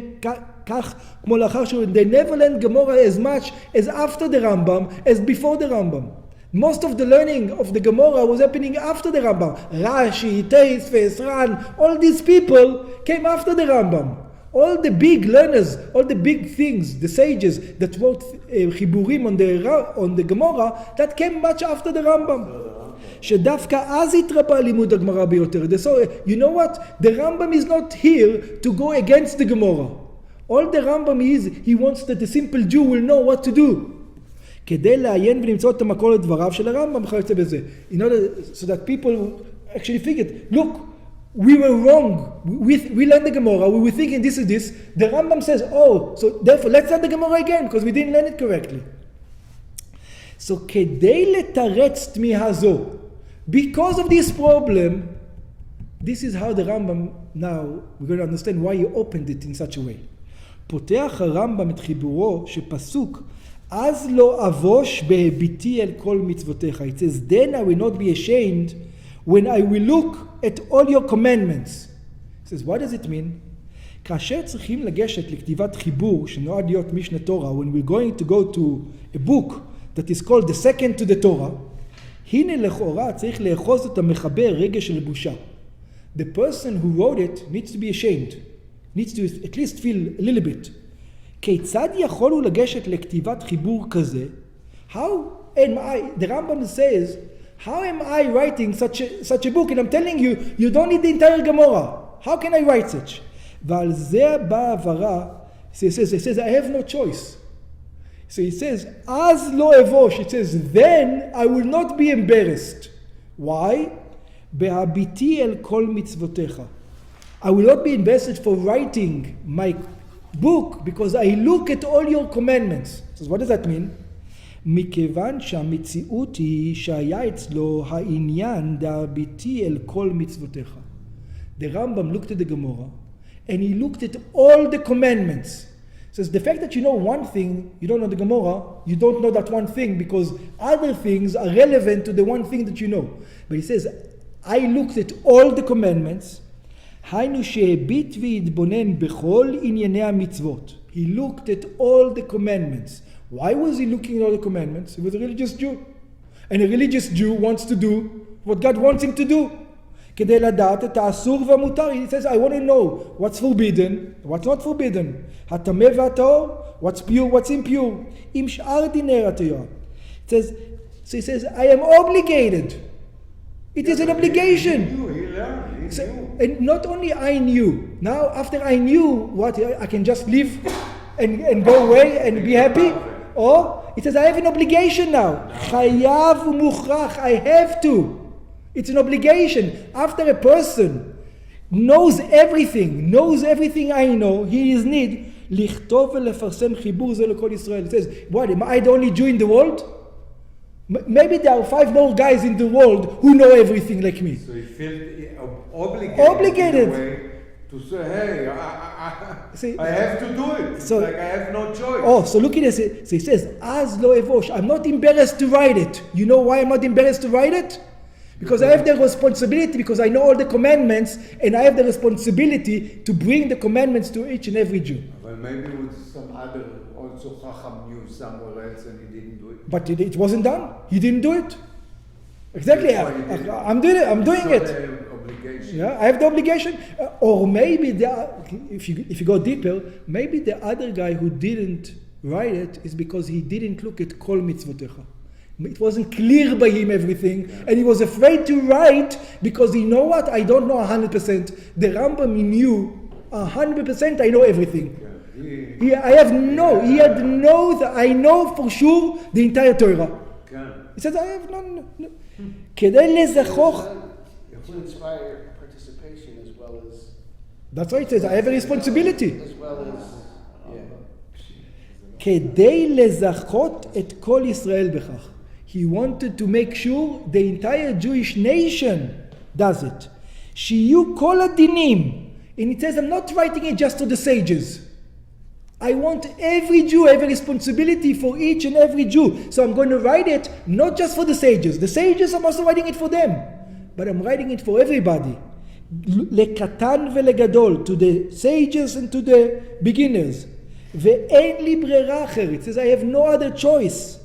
כך, כמו לאחר שהוא, they never learned Gemara as much as after the Rambam, as before the Rambam. Most of the learning of the Gemara was happening after the Rambam. Rashi, Teisves, Ran, all these people came after the Rambam. All the big learners, all the big things, the sages that wrote chiburim on the Gemara, that came much after the Rambam. שדווקא אז התרבה לימוד הגמרא ביותר. So, you know what? The Rambam is not here to go against the Gemara. All the Rambam is, he wants that the simple Jew will know what to do. כדי לעיין ולמצוא את המקור לדבריו של הרמב"ם, בכלל יוצא בזה. In order, so that people actually figured, look, we were wrong. We learned the Gemara, we were thinking this is this. The Rambam says, oh, so therefore let's learn the Gemara again, because we didn't learn it correctly. So כדי לתרץ תמיהה זו, because of this problem, this is how the Rambam, now we're going to understand why he opened it in such a way. פותח הרמב"ם את חיבורו שפסוק אז לא אבוש בהביטי אל כל מצוותיך. It says, then I will not be ashamed when I will look at all your commandments. It says, what does it mean? כאשר צריכים לגשת לכתיבת חיבור שנועד להיות משנה תורה, when we're going to go to a book that is called the second to the Torah, הנה לכאורה צריך לאחוז את המחבר רגש של בושה. The person who wrote it needs to be ashamed, needs to at least feel a little bit. כיצד יכולו לגשת לכתיבת חיבור כזה? How am I, the Rambam says, how am I writing such a book? And I'm telling you, you don't need the entire Gemara. How can I write such? ועל זה באה הבהרה, it says, I have no choice. So it says, אז לא אבוש, it says, then I will not be embarrassed. Why? בהביטי אל כל מצוותיך. I will not be embarrassed for writing my book because I look at all your commandments. So what does that mean? מכיוון שהמציאות היא שהיה אצלו העניין דהביטי אל כל מצוותיך. The Rambam looked at the Gemara and he looked at all the commandments. Says the fact that you know one thing, you don't know the Gemara, you don't know that one thing because other things are relevant to the one thing that you know. But he says, I looked at all the commandments. היינו שהביט והתבונן בכל ענייני המצוות. He looked at all the commandments. Why was he looking at all the commandments? He was a religious Jew. And a religious Jew wants to do what God wants him to do. כדי לדעת את האסור והמותר. He says, I want to know what's forbidden, what's not forbidden. הטמא והטהור, what's pure, what's impure. עם שאר דיני התורה. So he says, I am obligated. It is an obligation. So, and not only I knew. Now, after I knew what, I can just leave and go away and be happy. Or, it says, I have an obligation now. חייב ומוכרח, I have to. It's an obligation. After a person knows everything I know, he is need, לכתוב ולפרסם חיבור זה לכל ישראל. It says, what, am I the only Jew in the world? Maybe there are 5 more guys in the world who know everything like me. So he felt obligated in a way to say, hey, I have to do it. So, like I have no choice. Oh, so look at this. So he says, Az lo evosh. I'm not embarrassed to write it. You know why I'm not embarrassed to write it? Because I have the responsibility, because I know all the commandments, and I have the responsibility to bring the commandments to each and every Jew. Well, maybe with some other also Chacham knew somewhere else and he didn't do it. But it wasn't done. He didn't do it. Exactly. I'm doing it. I'm doing it. Obligation. Yeah, I have the obligation. Or maybe if you go deeper, maybe the other guy who didn't write it is because he didn't look at Kol Mitzvotecha. It wasn't clear by him everything, and he was afraid to write because I don't know 100%. The Rambam, he knew 100%, I know everything. He had I know for sure the entire Torah. He says, I have none. כדי לזכוך. It will inspire participation as well as. That's why it says, I have a responsibility. As well as, כדי לזכות את כל ישראל בכך. He wanted to make sure the entire Jewish nation does it. שיהיו כל הדינים. And it says, I'm not writing it just to the sages. I want every Jew have a responsibility for each and every Jew. So I'm going to write it not just for the sages. The sages, I'm also writing it for them. But I'm writing it for everybody. לקטן ולגדול, to the sages and to the beginners. ואין לי ברירה אחרת. It says, I have no other choice.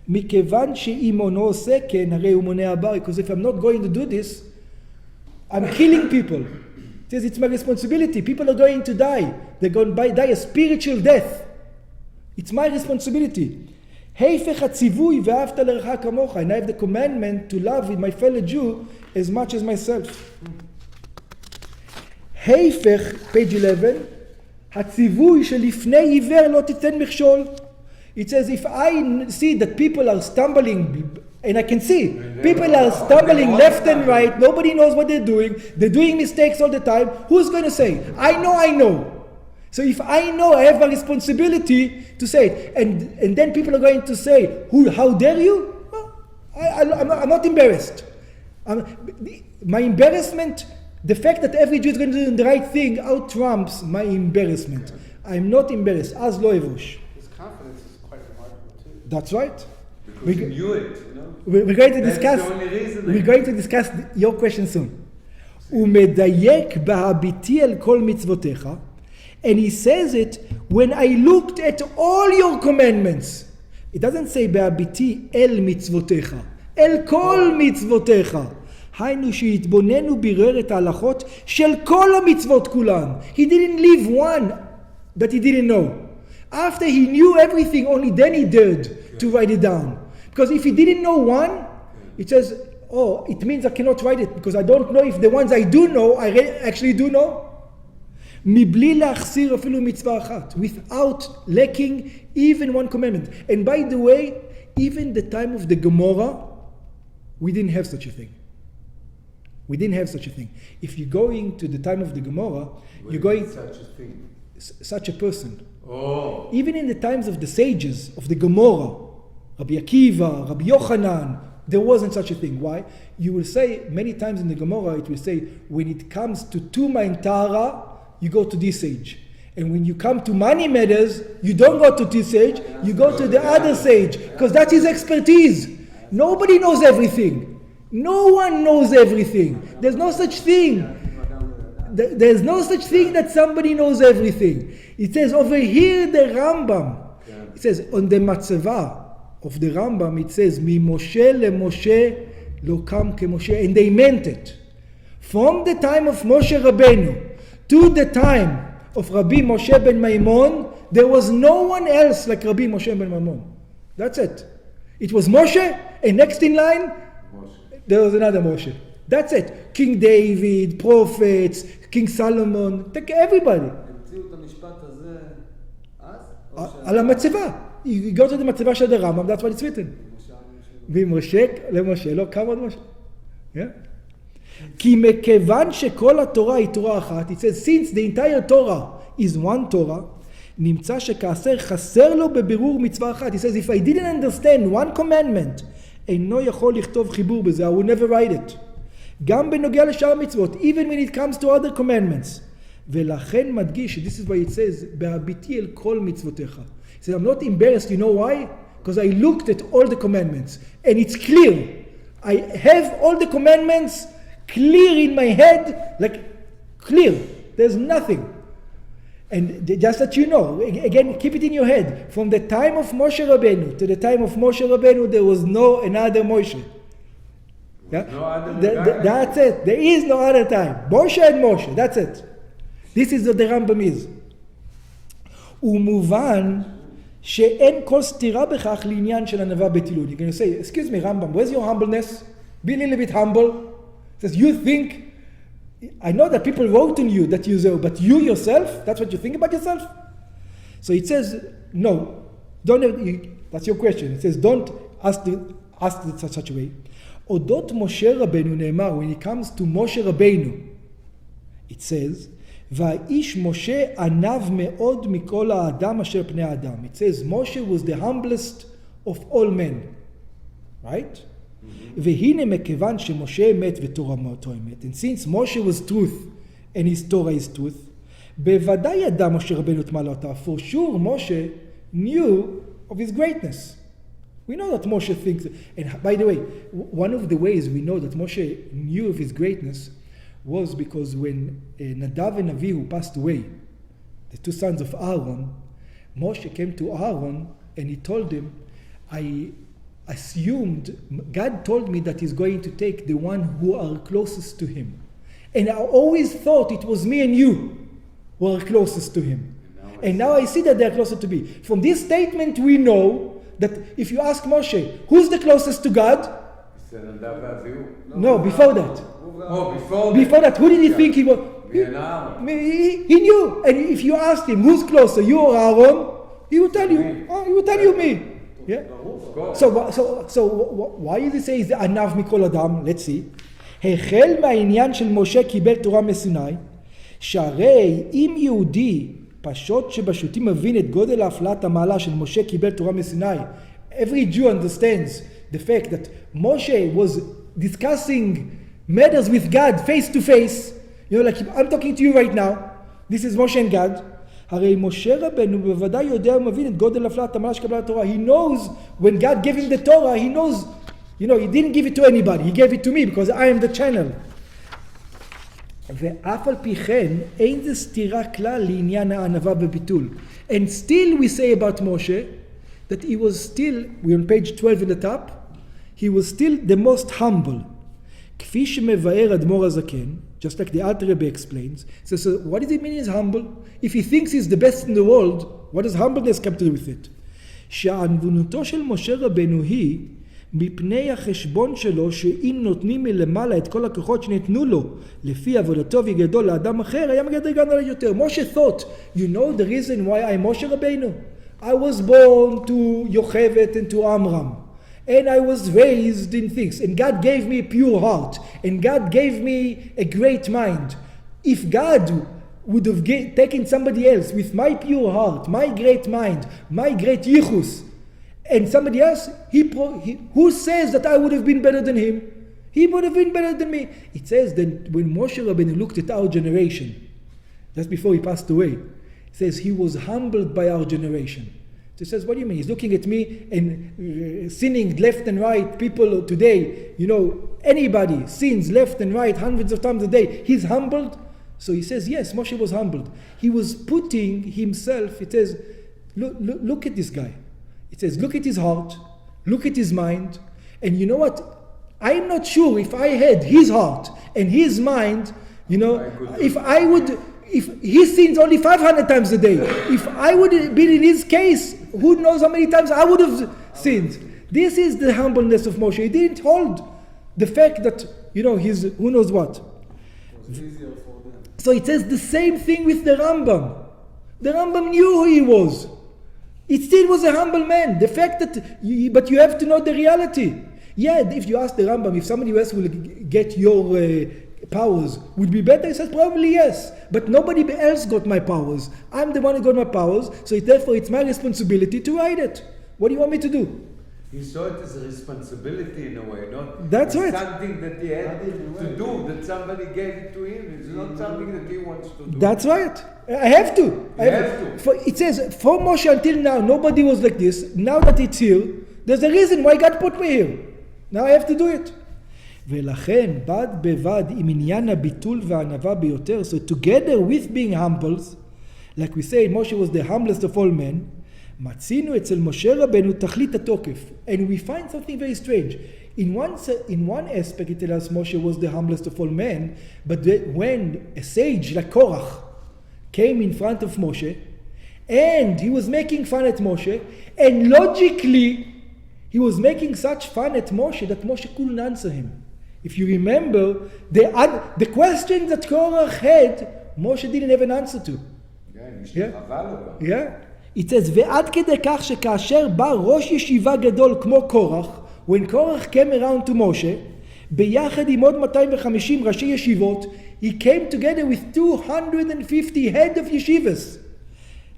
מכיוון שאם אינו עושה כן, הרי הוא מונע הבא. Because if I'm not going to do this, I'm killing people. It says it's my responsibility. People are going to die. They're going to die a spiritual death. It's my responsibility. הפך הציווי ואהבת לרעך כמוך. And I have the commandment to love with my fellow Jew as much as myself. הפך, page 11, הציווי שלפני עיוור לא תיתן מכשול. It says if I see that people are stumbling, and I can see, people are stumbling left and right, nobody knows what they're doing mistakes all the time, who's going to say? I know. So if I know, I have a responsibility to say it. And then people are going to say, how dare you? Well, I'm not embarrassed. My embarrassment, the fact that every Jew is going to do the right thing outtrumps my embarrassment. I'm not embarrassed. As lo evosh. His confidence is quite remarkable too. That's right. Because you knew it, you know. We're going to discuss. That's the only reason. We're going to discuss your question soon. ומדייק בהביטי אל כל מצוותיך, and he says it when I looked at all your commandments. It doesn't say בהביטי אל מצוותיך, אל כל מצוותיך. היינו שהתבונן ובירר את ההלכות של כל המצוות כולן. He didn't leave one that he didn't know. After he knew everything, only then he dared to write it down. Because if he didn't know one, it says, it means I cannot write it because I don't know if the ones I do know, I actually do know. מבלי להחסיר אפילו מצווה אחת, without lacking even one commandment. And by the way, even the time of the Gemara, we didn't have such a thing. We didn't have such a thing. If you're going to the time of the Gemara, you're going such a thing. Such a person. Oh. Even in the times of the sages of the Gemara, Rabbi Akiva, Rabbi Yochanan, there wasn't such a thing. Why? You will say many times in the Gemara, it will say when it comes to Tuma and Tara, you go to this sage. And when you come to money matters, you don't go to this sage, you go to the other sage, because that's his expertise. Nobody knows everything. No one knows everything. There's no such thing. There's no such thing that somebody knows everything. It says over here the Rambam. It says on the matzevah of the Rambam, it says Mi Moshe le Moshe lo kam ke Moshe, and they meant it. From the time of Moshe Rabbeinu to the time of Rabbi Moshe ben Maimon, there was no one else like Rabbi Moshe ben Maimon. That's it. It was Moshe, and next in line, there was another Moshe. That's it. King David, prophets, King Solomon, take everybody. על המצבה. You go to the מצבה של the Rambam, that's what it's written. ומשה למשה לא קם עוד משה. כי מכיוון שכל התורה היא תורה אחת, it says since the entire Torah is one Torah, נמצא שכאשר חסר לו בבירור מצווה אחת. He says if I didn't understand one commandment, אינו יכול לכתוב חיבור בזה, I will never write it. גם בנוגע לשאר המצוות, even when it comes to other commandments. ולכן מדגיש, this is why it says, בהביטי אל כל מצוותיך. He says, I'm not embarrassed, you know why? Because I looked at all the commandments, and it's clear. I have all the commandments clear in my head, like clear. There's nothing. And just that you know, again, keep it in your head. From the time of Moshe Rabbeinu to the time of Moshe Rabbeinu, there was no another Moshe. Yeah? No other that's it. There is no other time. Moshe and Moshe, that's it. This is what the Rambam is. ומובן שאין כל סתירה בכך לעניין של ענווה בתילות. You're going to say, excuse me, Rambam, where's your humbleness? Be a little bit humble. It says, you think, I know that people wrote on you that you know, but you yourself, that's what you think about yourself? So it says, no, that's your question. It says, don't ask it such a way. אודות משה רבנו נאמר, when it comes to Moshe Rabbeinu, it says, והאיש משה ענב מאוד מכל האדם אשר פני האדם. It says, Moshe was the humblest of all men. Right? והנה מכיוון שמשה אמת ותורתו אמת. And since Moshe was truth and his Torah is truth, בוודאי ידע משה רבנו את מעלותיו. For sure Moshe knew of his greatness. We know that Moshe thinks, and by the way, one of the ways we know that Moshe knew of his greatness was because when Nadav and Avihu passed away, the two sons of Aaron, Moshe came to Aaron and he told him, I assumed, God told me that he's going to take the one who are closest to him. And I always thought it was me and you who are closest to him. And now I see that they are closer to me. From this statement we know that if you ask Moshe, who's the closest to God? No, before that. Before that, who did he think he was? He knew. And if you asked him, who's closer, you or Aaron? He would tell you. He would tell you me. Yeah. So why does he say is the ענב מכל אדם? Let's see. החל מהעניין של משה קיבל תורה מסיני, שהרי אם יהודי פשוט שבשוטים מבין את גודל ההפלאת המעלה של משה קיבל תורה מסיני. Every Jew understands the fact that Moshe was discussing matters with God face to face. You know, like I'm talking to you right now. This is Moshe and God. הרי משה רבנו בוודאי יודע ומבין את גודל הפלאת המעלה של קבלת התורה. He knows when God gave him the Torah, he knows, you know, he didn't give it to anybody. He gave it to me because I am the channel. ואף על פי כן, אין זה סתירה כלל לעניין הענווה בביטול. And still we say about Moshe, that he was still, we're on page 12 in the top, he was still the most humble. כפי שמבאר אדמו"ר הזקן, just like the Alter Rebbe explains, so what does it mean he's humble? If he thinks he's the best in the world, what does humbleness come to do with it? שענוותו של משה רבנו היא, מפני החשבון שלו שאם נותנים מלמעלה את כל הכוחות שניתנו לו לפי עבודתו וגדול לאדם אחר היה מגדר גם על יותר. Moshe thought, you know the reason why I'm Moshe Rabbeinu? I was born to Yocheved and to Amram and I was raised in things and God gave me a pure heart and God gave me a great mind. If God would have taken somebody else with my pure heart, my great mind, my great yichus, and somebody else, who says that I would have been better than him? He would have been better than me. It says that when Moshe Rabbeinu looked at our generation, just before he passed away, it says he was humbled by our generation. So it says, what do you mean? He's looking at me and sinning left and right. People today, you know, anybody sins left and right hundreds of times a day. He's humbled. So he says, yes, Moshe was humbled. He was putting himself, it says, look at this guy. It says, look at his heart, look at his mind, and you know what? I'm not sure if I had his heart and his mind, you know, if he sins only 500 times a day, if I would have been in his case, who knows how many times I would have sinned. This is the humbleness of Moshe. He didn't hold the fact that, you know, he's who knows what. So it says the same thing with the Rambam. The Rambam knew who he was. It still was a humble man. The fact that, but you have to know the reality. Yeah, if you ask the Rambam, if somebody else will get your powers, would be better? He says, probably yes. But nobody else got my powers. I'm the one who got my powers, so therefore it's my responsibility to write it. What do you want me to do? He saw it as a responsibility in a way, not That's right. something that he had to do, that somebody gave it to him. It's not something that he wants to do. That's right. I have to. It says, for Moshe until now, nobody was like this. Now that it's here, there's a reason why God put me here. Now I have to do it. ולכן, בד בבד עם עניין הביטול והענווה ביותר, so together with being humble, like we say, Moshe was the humblest of all men, מצינו אצל משה רבנו תכלית התוקף. And we find something very strange. In one aspect, it tells us Moshe was the humblest of all men, but when a sage like Korach came in front of Moshe, And he was making fun at Moshe, and logically, he was making such fun at Moshe that Moshe couldn't answer him. If you remember, the question that Korach had, Moshe didn't have an answer to. Yeah? It says, ועד כדי כך שכאשר בא ראש ישיבה גדול כמו קורח, when Korach came around to Moshe, ביחד עם עוד 250 ראשי ישיבות, he came together with 250 head of yeshivas.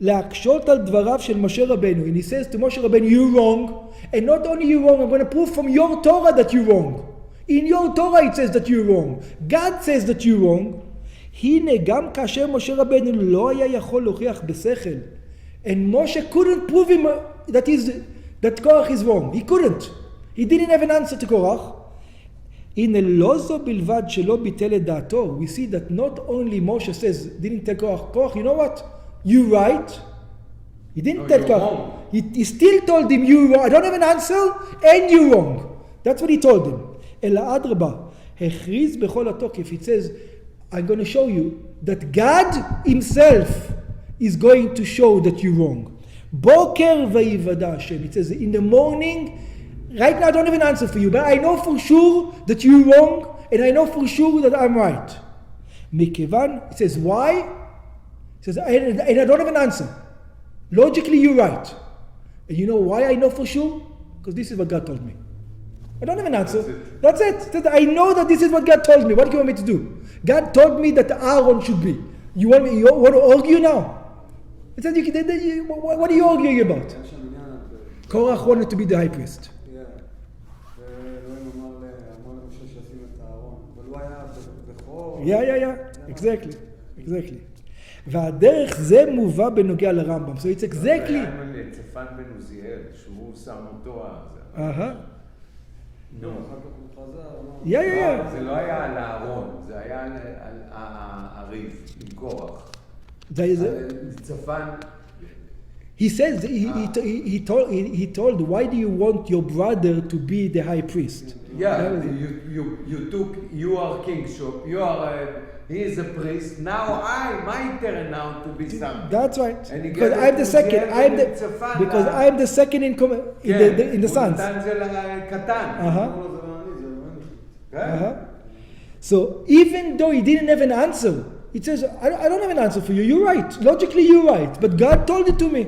להקשות על דבריו של משה רבנו. And he says to Moshe Rabbeinu, you're wrong. And not only you're wrong, I'm going to prove from your Torah that you're wrong. In your Torah it says that you're wrong. God says that you're wrong. הנה גם כאשר משה רבנו לא היה יכול להוכיח בשכל. And Moshe couldn't prove him that Korach is wrong. He couldn't. He didn't have an answer to Korach. הנה לא זו בלבד שלא ביטל את דעתו. We see that not only Moshe says, didn't tell Korach, you know what? You're right. He didn't tell Korach. He still told him, you're wrong. I don't have an answer, and you're wrong. That's what he told him. אלא אדרבה, הכריז בכל התוקף. It says, I'm going to show you that God himself is going to show that you're wrong. בוקר ויוודע השם. It says, in the morning, right now I don't have an answer for you, but I know for sure that you're wrong, and I know for sure that I'm right. מכיוון, it says, why? It says, and I don't have an answer. Logically, you're right. And you know why I know for sure? Because this is what God told me. I don't have an answer. That's it. I know that this is what God told me. What do you want me to do? God told me that Aaron should be. You want to argue now? It says, what are you arguing about? Korach wanted to be the high priest. Yeah. Exactly. והדרך זה מובא בנוגע לרמב"ם. So it's exactly... צפן בן עוזיאל, שהוא שם אותו נו. זה לא היה על הארון, זה היה על הריב עם קורח. צפן... He says, he told, why do you want your brother to be the high priest? Yeah, you are kingship, he is a priest, now my turn now to be something. That's right. Because I'm the second, because I'm the second in the sons. So even though he didn't have an answer, he says, I don't have an answer for you. You're right. Logically, you're right. But God told it to me.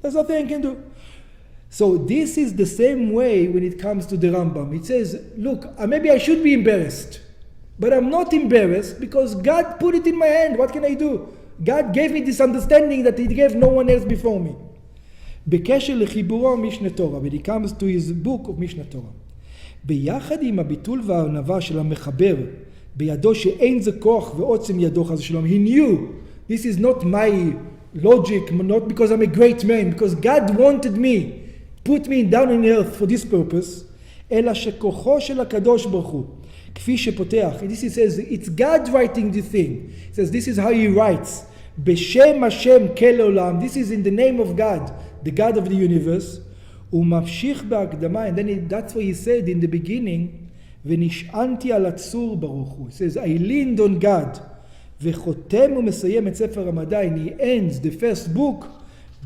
There's nothing I can do. So this is the same way when it comes to the Rambam. It says, look, maybe I should be embarrassed. But I'm not embarrassed because God put it in my hand. What can I do? God gave me this understanding that he gave no one else before me. בקשר לחיבורו משנה תורה, when it comes to his book of משנה תורה. ביחד עם הביטול והענווה של המחבר, בידו שאין זה כוח ועוצם ידו חס ושלום, he knew this is not my logic, not because I'm a great man, because God wanted me, put me down on earth for this purpose, אלא שכוחו של הקדוש ברוך הוא, כפי שפותח, this says, it's God writing the thing, it says this is how he writes, בשם השם כל עולם, this is in the name of God, the God of the universe, הוא ממשיך בהקדמה, and then that's what he said in the beginning, ונשענתי על הצור ברוך הוא. It says, I leaned on God. וחותם ומסיים את ספר המדע, and he ends the first book,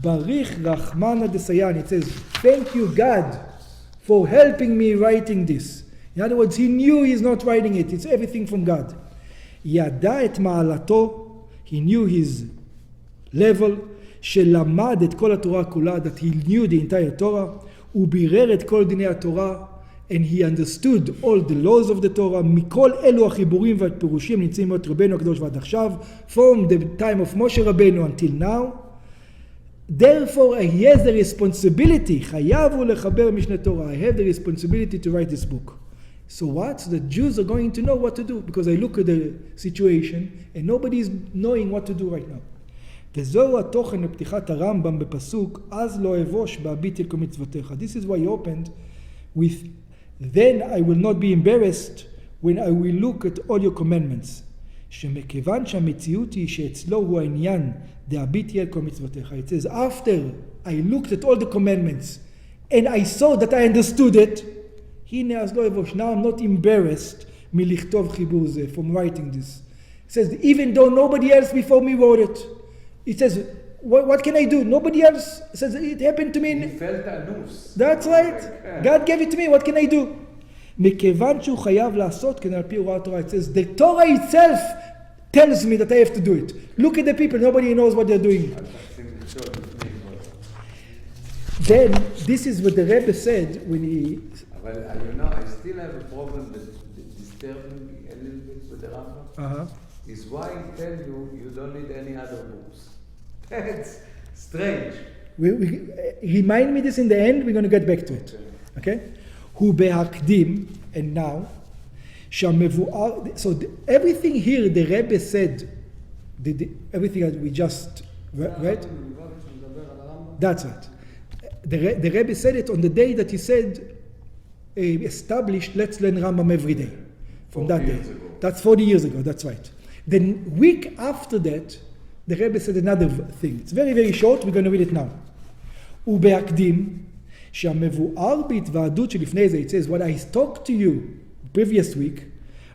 בריך רחמנא דסיין. It says, thank you God for helping me writing this. In other words, he knew he's not writing it. It's everything from God. ידע את מעלתו, he knew his level, שלמד את כל התורה כולה, that he knew the entire Torah, הוא בירר את כל דיני התורה, and he understood all the laws of the Torah, מכל אלו החיבורים והפירושים נמצאים מאת רבנו הקדוש ועד עכשיו, from the time of Moshe Rabbeinu until now. Therefore, he has the responsibility, חייב הוא לחבר משנה תורה, I have the responsibility to write this book. So what? So the Jews are going to know what to do, because I look at the situation, and nobody is knowing what to do right now. וזהו התוכן לפתיחת הרמב"ם בפסוק, אז לא אבוש בהביט אל כל מצוותיך. This is why he opened with, then I will not be embarrassed when I will look at all your commandments. שמכיוון שהמציאות היא שאצלו הוא העניין דהביט אל כל מצוותיך. It says, after I looked at all the commandments and I saw that I understood it, הנה אז לא אבוש. Now I'm not embarrassed מלכתוב חיבור זה, from writing this. It says, even though nobody else before me wrote it. It says, what can I do? Nobody else says it happened to me. He felt anus. That's right. God gave it to me. What can I do? מכיוון שהוא חייב לעשות כן על פי הוראת תורה. It says, the Torah itself tells me that I have to do it. Look at the people. Nobody knows what they're doing. Then, this is what the Rebbe said when he... Well, I still have a problem that disturbing me a little bit with the Rambam. Is why he tell you don't need any other books. That's strange. Remind me this in the end. We're going to get back to it. Okay? Hu behakdim, and now, שהמבואר, so everything here the Rebbe said, everything that we just read, that's right. The Rebbe said it on the day that he said, established, let's learn Rambam every day. From that day. That's 40 years ago, that's right. Then week after that, the Rebbe said another thing. It's very, very short, we're going to read it now. ובהקדים, שהמבואר בהתוועדות שלפני זה, it says, what I talked to you previous week,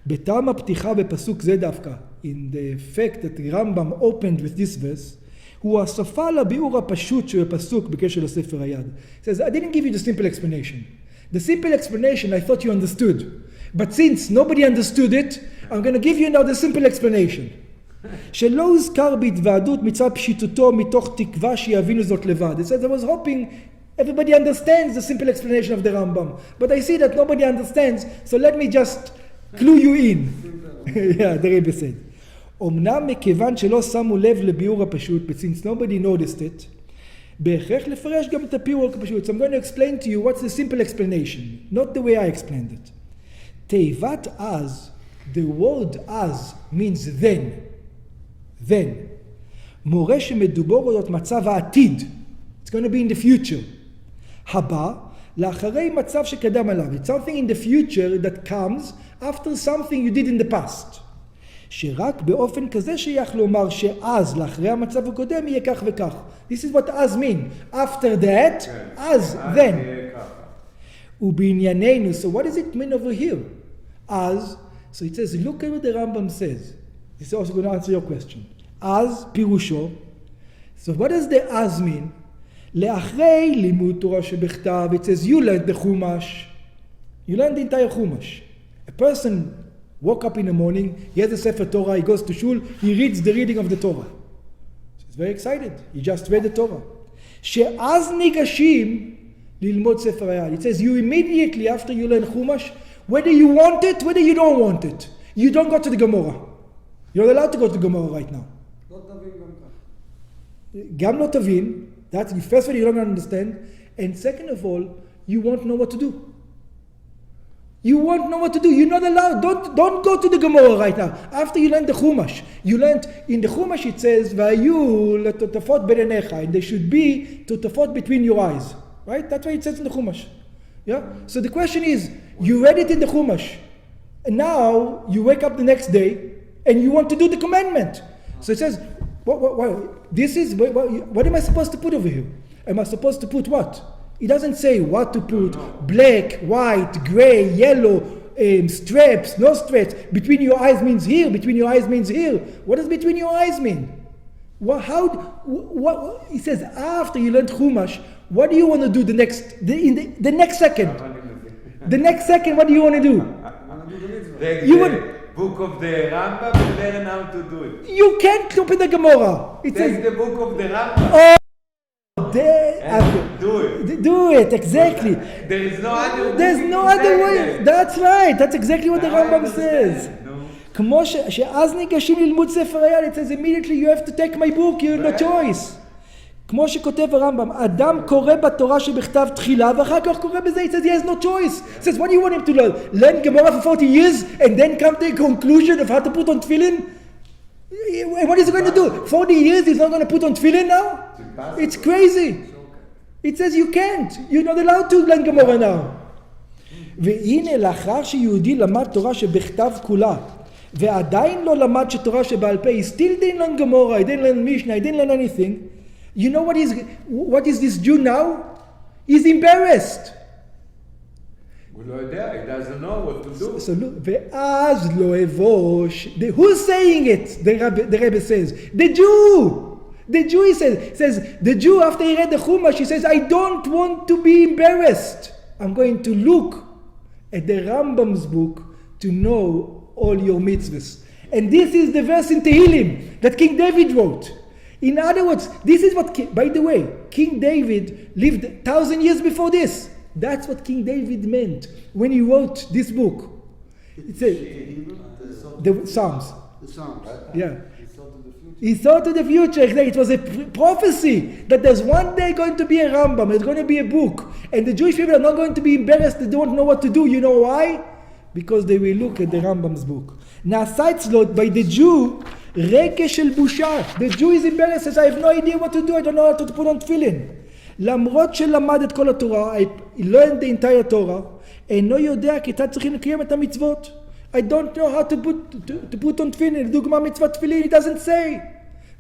בטעם הפתיחה בפסוק זה דווקא, in the fact that Rambam opened with this verse, הוא הסופה לביאור הפשוט שבפסוק בקשר לספר היד. It says, I didn't give you the simple explanation. The simple explanation I thought you understood. But since nobody understood it, I'm going to give you now the simple explanation. שלא הוזכר בהתוועדות מצד פשיטותו מתוך תקווה שיבינו זאת לבד. It says, I was hoping everybody understands the simple explanation of the Rambam. But I see that nobody understands, so let me just clue you in. Yeah, the Rebbe said. אמנם מכיוון שלא שמו לב לביאור הפשוט, but since nobody noticed it, בהכרח לפרש גם את הביאור הפשוט. So I'm going to explain to you what's the simple explanation, not the way I explained it. תיבת אז, the word אז means then. Then. מורה שמדובר אודות מצב העתיד. It's going to be in the future. הבא, לאחרי מצב שקדם עליו. It's something in the future that comes after something you did in the past. שרק באופן כזה שייך לומר שאז, לאחרי המצב הקודם, יהיה כך וכך. This is what אז mean. After that, אז, then. ובענייננו, so what does it mean over here? אז, so it says, look at what the Rambam says. This is also going to answer your question. אז, פירושו. So what does the אז mean? לאחרי לימוד תורה שבכתב, it says, you learned the Chumash. You learned the entire Chumash. A person woke up in the morning, he has a Sefer Torah, he goes to shul, he reads the reading of the Torah. So he's very excited. He just read the Torah. שאז ניגשים ללמוד ספר היד. It says, you immediately after you learn Chumash, whether you want it, whether you don't want it, you don't go to the Gemara. You're not allowed to go to the Gemara right now. גם לא תבין. That's the first one you don't understand. And second of all, you won't know what to do. You won't know what to do. You're not allowed. Don't go to the Gemara right now. After you learn the Chumash. You learned, in the Chumash it says, והיו לטוטפות בעיניך, and they should be טוטפות between your eyes. Right? That's what it says in the Chumash. Yeah? So the question is, you read it in the Chumash. And now, you wake up the next day, and you want to do the commandment. So it says, this is, what am I supposed to put over here? Am I supposed to put what? It doesn't say what to put. Black, white, gray, yellow, straps, no straps. Between your eyes means here. Between your eyes means here. What does between your eyes mean? It says after you learned Chumash, what do you want to do the next second? The next second, what do you want to do? Book of the Rambam and learn how to do it. You can't open the Gemara. Take the book of the Rambam. Do it, exactly. There is no other way. There's no other way. That's right. That's exactly what the Rambam says. כמו שאז ניגשים ללמוד ספר היד, it says immediately you have to take my book, you have no choice. כמו שכותב הרמב"ם, אדם קורא בתורה שבכתב תחילה, ואחר כך קורא בזה, it says he has no choice. It says, what do you want him to learn? Learn Gemara for 40 years, and then come to a conclusion of how to put on tefillin? What is he going to do? 40 years he's not going to put on tefillin now? It's crazy. It says you can't. You're not allowed to learn Gemara now. והנה לאחר שיהודי למד תורה שבכתב כולה, ועדיין לא למד שתורה שבעל פה, he still didn't learn Gemara, he didn't learn Mishnah, he didn't learn anything. You know what is this Jew now? He's embarrassed. He doesn't know what to do. So look, ואז לא אבוש. Who's saying it? The Rebbe says. The Jew. The Jew, he says, the Jew, after he read the Chumash, he says, I don't want to be embarrassed. I'm going to look at the Rambam's book to know all your mitzvahs. And this is the verse in Tehillim that King David wrote. In other words, this is what, by the way, King David lived 1,000 years before this. That's what King David meant when he wrote this book. It says, the Psalms. The Psalms. Yeah. He saw to the future. It was a prophecy that there's one day going to be a Rambam, there's going to be a book. And the Jewish people are not going to be embarrassed, they don't know what to do. You know why? Because they will look at the Rambam's book. נעשה אצלו by the Jew רקע של בושה. The Jew is embarrassed, says, I have no idea what to do, I don't know how to put on tefillin. למרות שלמד את כל התורה, he learned the entire Torah, אינו יודע כיצד צריכים לקיים את המצוות. I don't know how to put on tefillin, דוגמה מצוות תפילין, it doesn't say.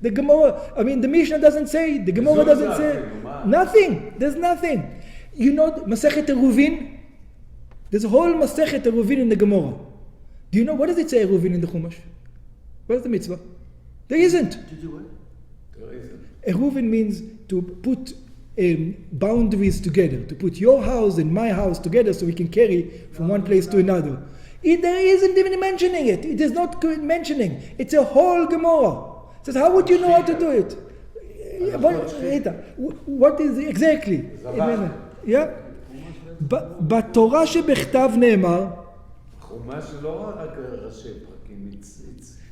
The Gemara, the Mishnah doesn't say, the Gemara doesn't say. Nothing, there's nothing. You know Masechet Eruvin? There's a whole Masechet Eruvin in the Gemara. Do you know, what does it say Eruvin in the Chumash? What's the mitzvah? There isn't. To do what? There isn't. Eruvin means to put boundaries together, to put your house and my house together so we can carry from one place to another. There isn't even mentioning it. It is not mentioning. It's a whole Gemara. It says, how would you know how to do it? What is exactly? Yeah? בתורה שבכתב נאמר, חומש לא רק ראשי פרקים,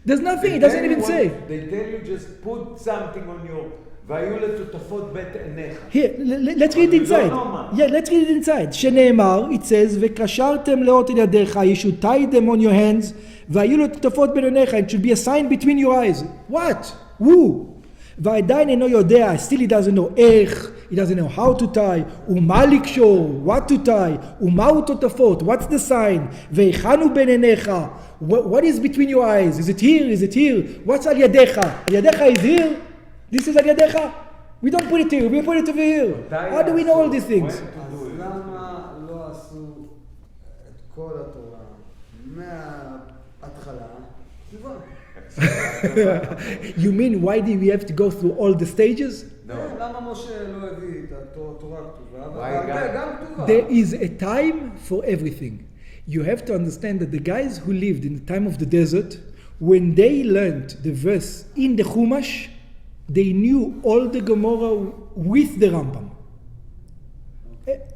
there's nothing, it doesn't even say. They tell you just put something on your, והיו לתותפות בית עיניך. Here, let's read it inside. Yeah, let's read it inside. שנאמר, it says, וקשרתם לאות על ידיך, you should tie them on your hands, והיו לתותפות בין עיניך, it should be a sign between your eyes. What? Who? ועדיין אינו יודע, still he doesn't know איך, he doesn't know how to tie, ומה לקשור, what to tie, ומהו תותפות, what's the sign, והיכן הוא בין עיניך, what is between your eyes, is it here, is it here, what's על ידיך, על ידיך is here, this is על ידיך, we don't put it here, we put it over here, how do we know all these things? אז למה לא עשו את כל התורה מההתחלה? תשובה. You mean why do we have to go through all the stages? למה משה לא הביא את התורה כתובה? אבל גם כתובה. There is a time for everything. You have to understand that the guys who lived in the time of the desert, when they learned the verse in the Chumash, they knew all the Gemara with the Rambam.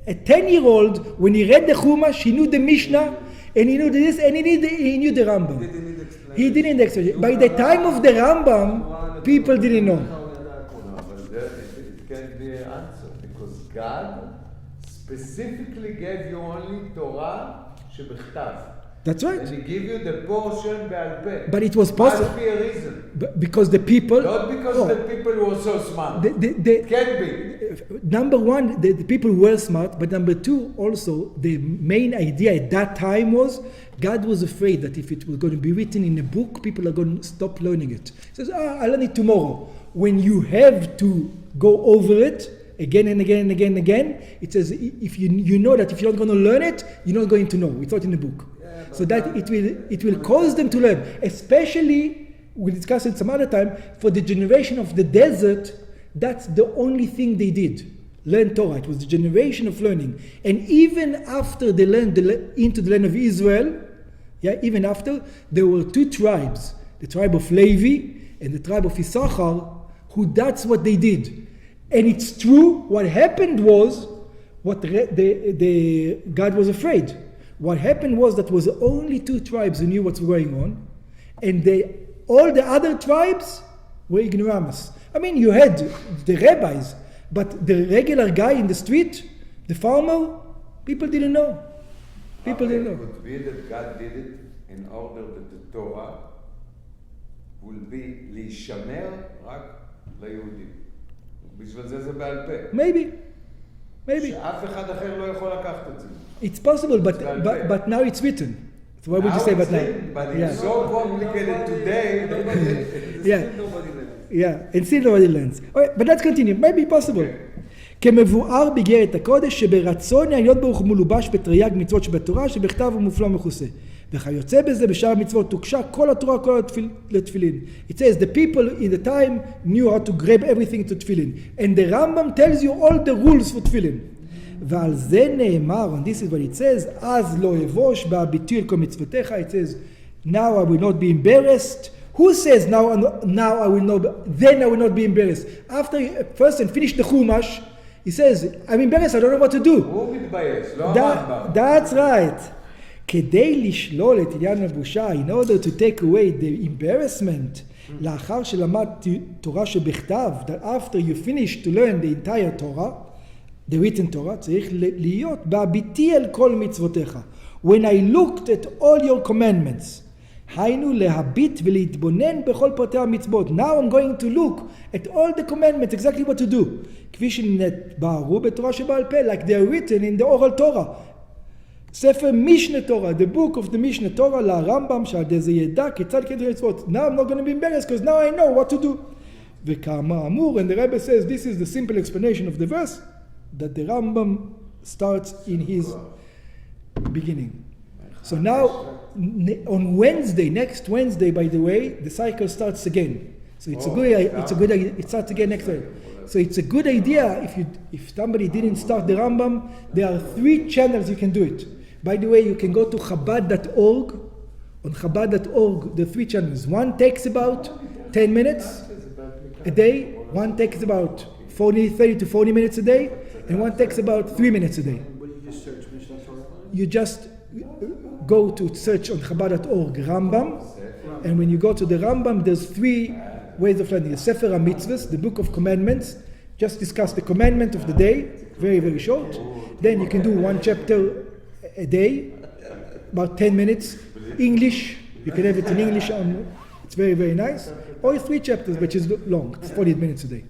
A 10-year-old, when he read the Chumash, he knew the Mishnah, and he knew this, and he knew the Rambam. He didn't explain. By the time of the Rambam, people didn't know. No, but it can be an answer, because God specifically gave you only Torah שבכתב. That's right. And he give you the portion בעל פה. But it was possible. Must be a reason. Because the people... Not because the people were so smart. It can be. Number one, the people were smart, but number two, also, the main idea at that time was, God was afraid that if it was going to be written in a book, people are going to stop learning it. He says, I'll learn it tomorrow. When you have to go over it, again and again and again and again, it says, if you know that if you're not going to learn it, you're not going to know. It's not in the book. So that it will cause them to learn. Especially, we'll discuss it some other time, for the generation of the desert, that's the only thing they did. Learn Torah. It was the generation of learning. And even after they learned into the land of Israel, even after, there were two tribes. The tribe of Levi and the tribe of Issachar, who that's what they did. And it's true, what happened was, God was afraid. What happened was that was only two tribes who knew what's going on, and all the other tribes were ignoramus. You had the rabbis, but the regular guy in the street, the farmer, people didn't know. People didn't know. It could be that God did it in order that the Torah will be להישמר רק ליהודים. בשביל זה בעל פה. Maybe. שאף אחד אחר לא יכול לקחת את זה. It's possible, but now it's written. So why would you say but now? But it's so complicated today. And still nobody learns. Alright, but let's continue. Maybe possible. כמבואר באיגרת הקודש שברצון העליון ברוך הוא מלובש בתרי"ג מצוות שבתורה שבכתב ומופלא ומכוסה. וכיוצא בזה בשאר המצוות תוקשה כל התורה כל לתפילין. It says the people in the time knew how to grab everything to tefillin. And the Rambam tells you all the rules for tefillin. ועל זה נאמר, and this is what it says, אז לא אבוש בהביטי אל כל מצוותיך. It says, now I will not be embarrassed. Who says now I will not, then I will not be embarrassed? After a person finished the Chumash, he says, I'm embarrassed, I don't know what to do. That's right. כדי לשלול את עניין הבושה, in order to take away the embarrassment, לאחר שלמד תורה שבכתב, that after you finish to learn the entire Torah, the written Torah, צריך להיות בהביטי אל כל מצוותיך. When I looked at all your commandments, היינו להביט ולהתבונן בכל פרטי המצוות. Now I'm going to look at all the commandments, exactly what to do. כפי שנתבהרו בתורה שבעל פה, like they are written in the Oral Torah. ספר מישנה תורה, the book of the Mishne Torah, לרמב"ם, שעל זה ידע כיצד כתוב מצוות. Now I'm not going to be embarrassed, because now I know what to do. וכאמור, and the Rebbe says, this is the simple explanation of the verse, that the Rambam starts in his beginning. So now, on Wednesday, next Wednesday, by the way, the cycle starts again. So it starts again next Wednesday. So it's a good idea if somebody didn't start the Rambam, there are 3 channels you can do it. By the way, you can go to Chabad.org. On Chabad.org, the 3 channels. One takes about 10 minutes a day. One takes about 30 to 40 minutes a day. And one takes about 3 minutes a day. What do you just search? Mishnah Torah? You just go to search on Chabad.org Rambam. And when you go to the Rambam, there's 3 ways of learning. The Sefer HaMitzvahs, the Book of Commandments. Just discuss the commandment of the day. Very, very short. Then you can do 1 chapter a day. About 10 minutes. English. You can have it in English. It's very, very nice. Or 3 chapters, which is long. It's 40 minutes a day.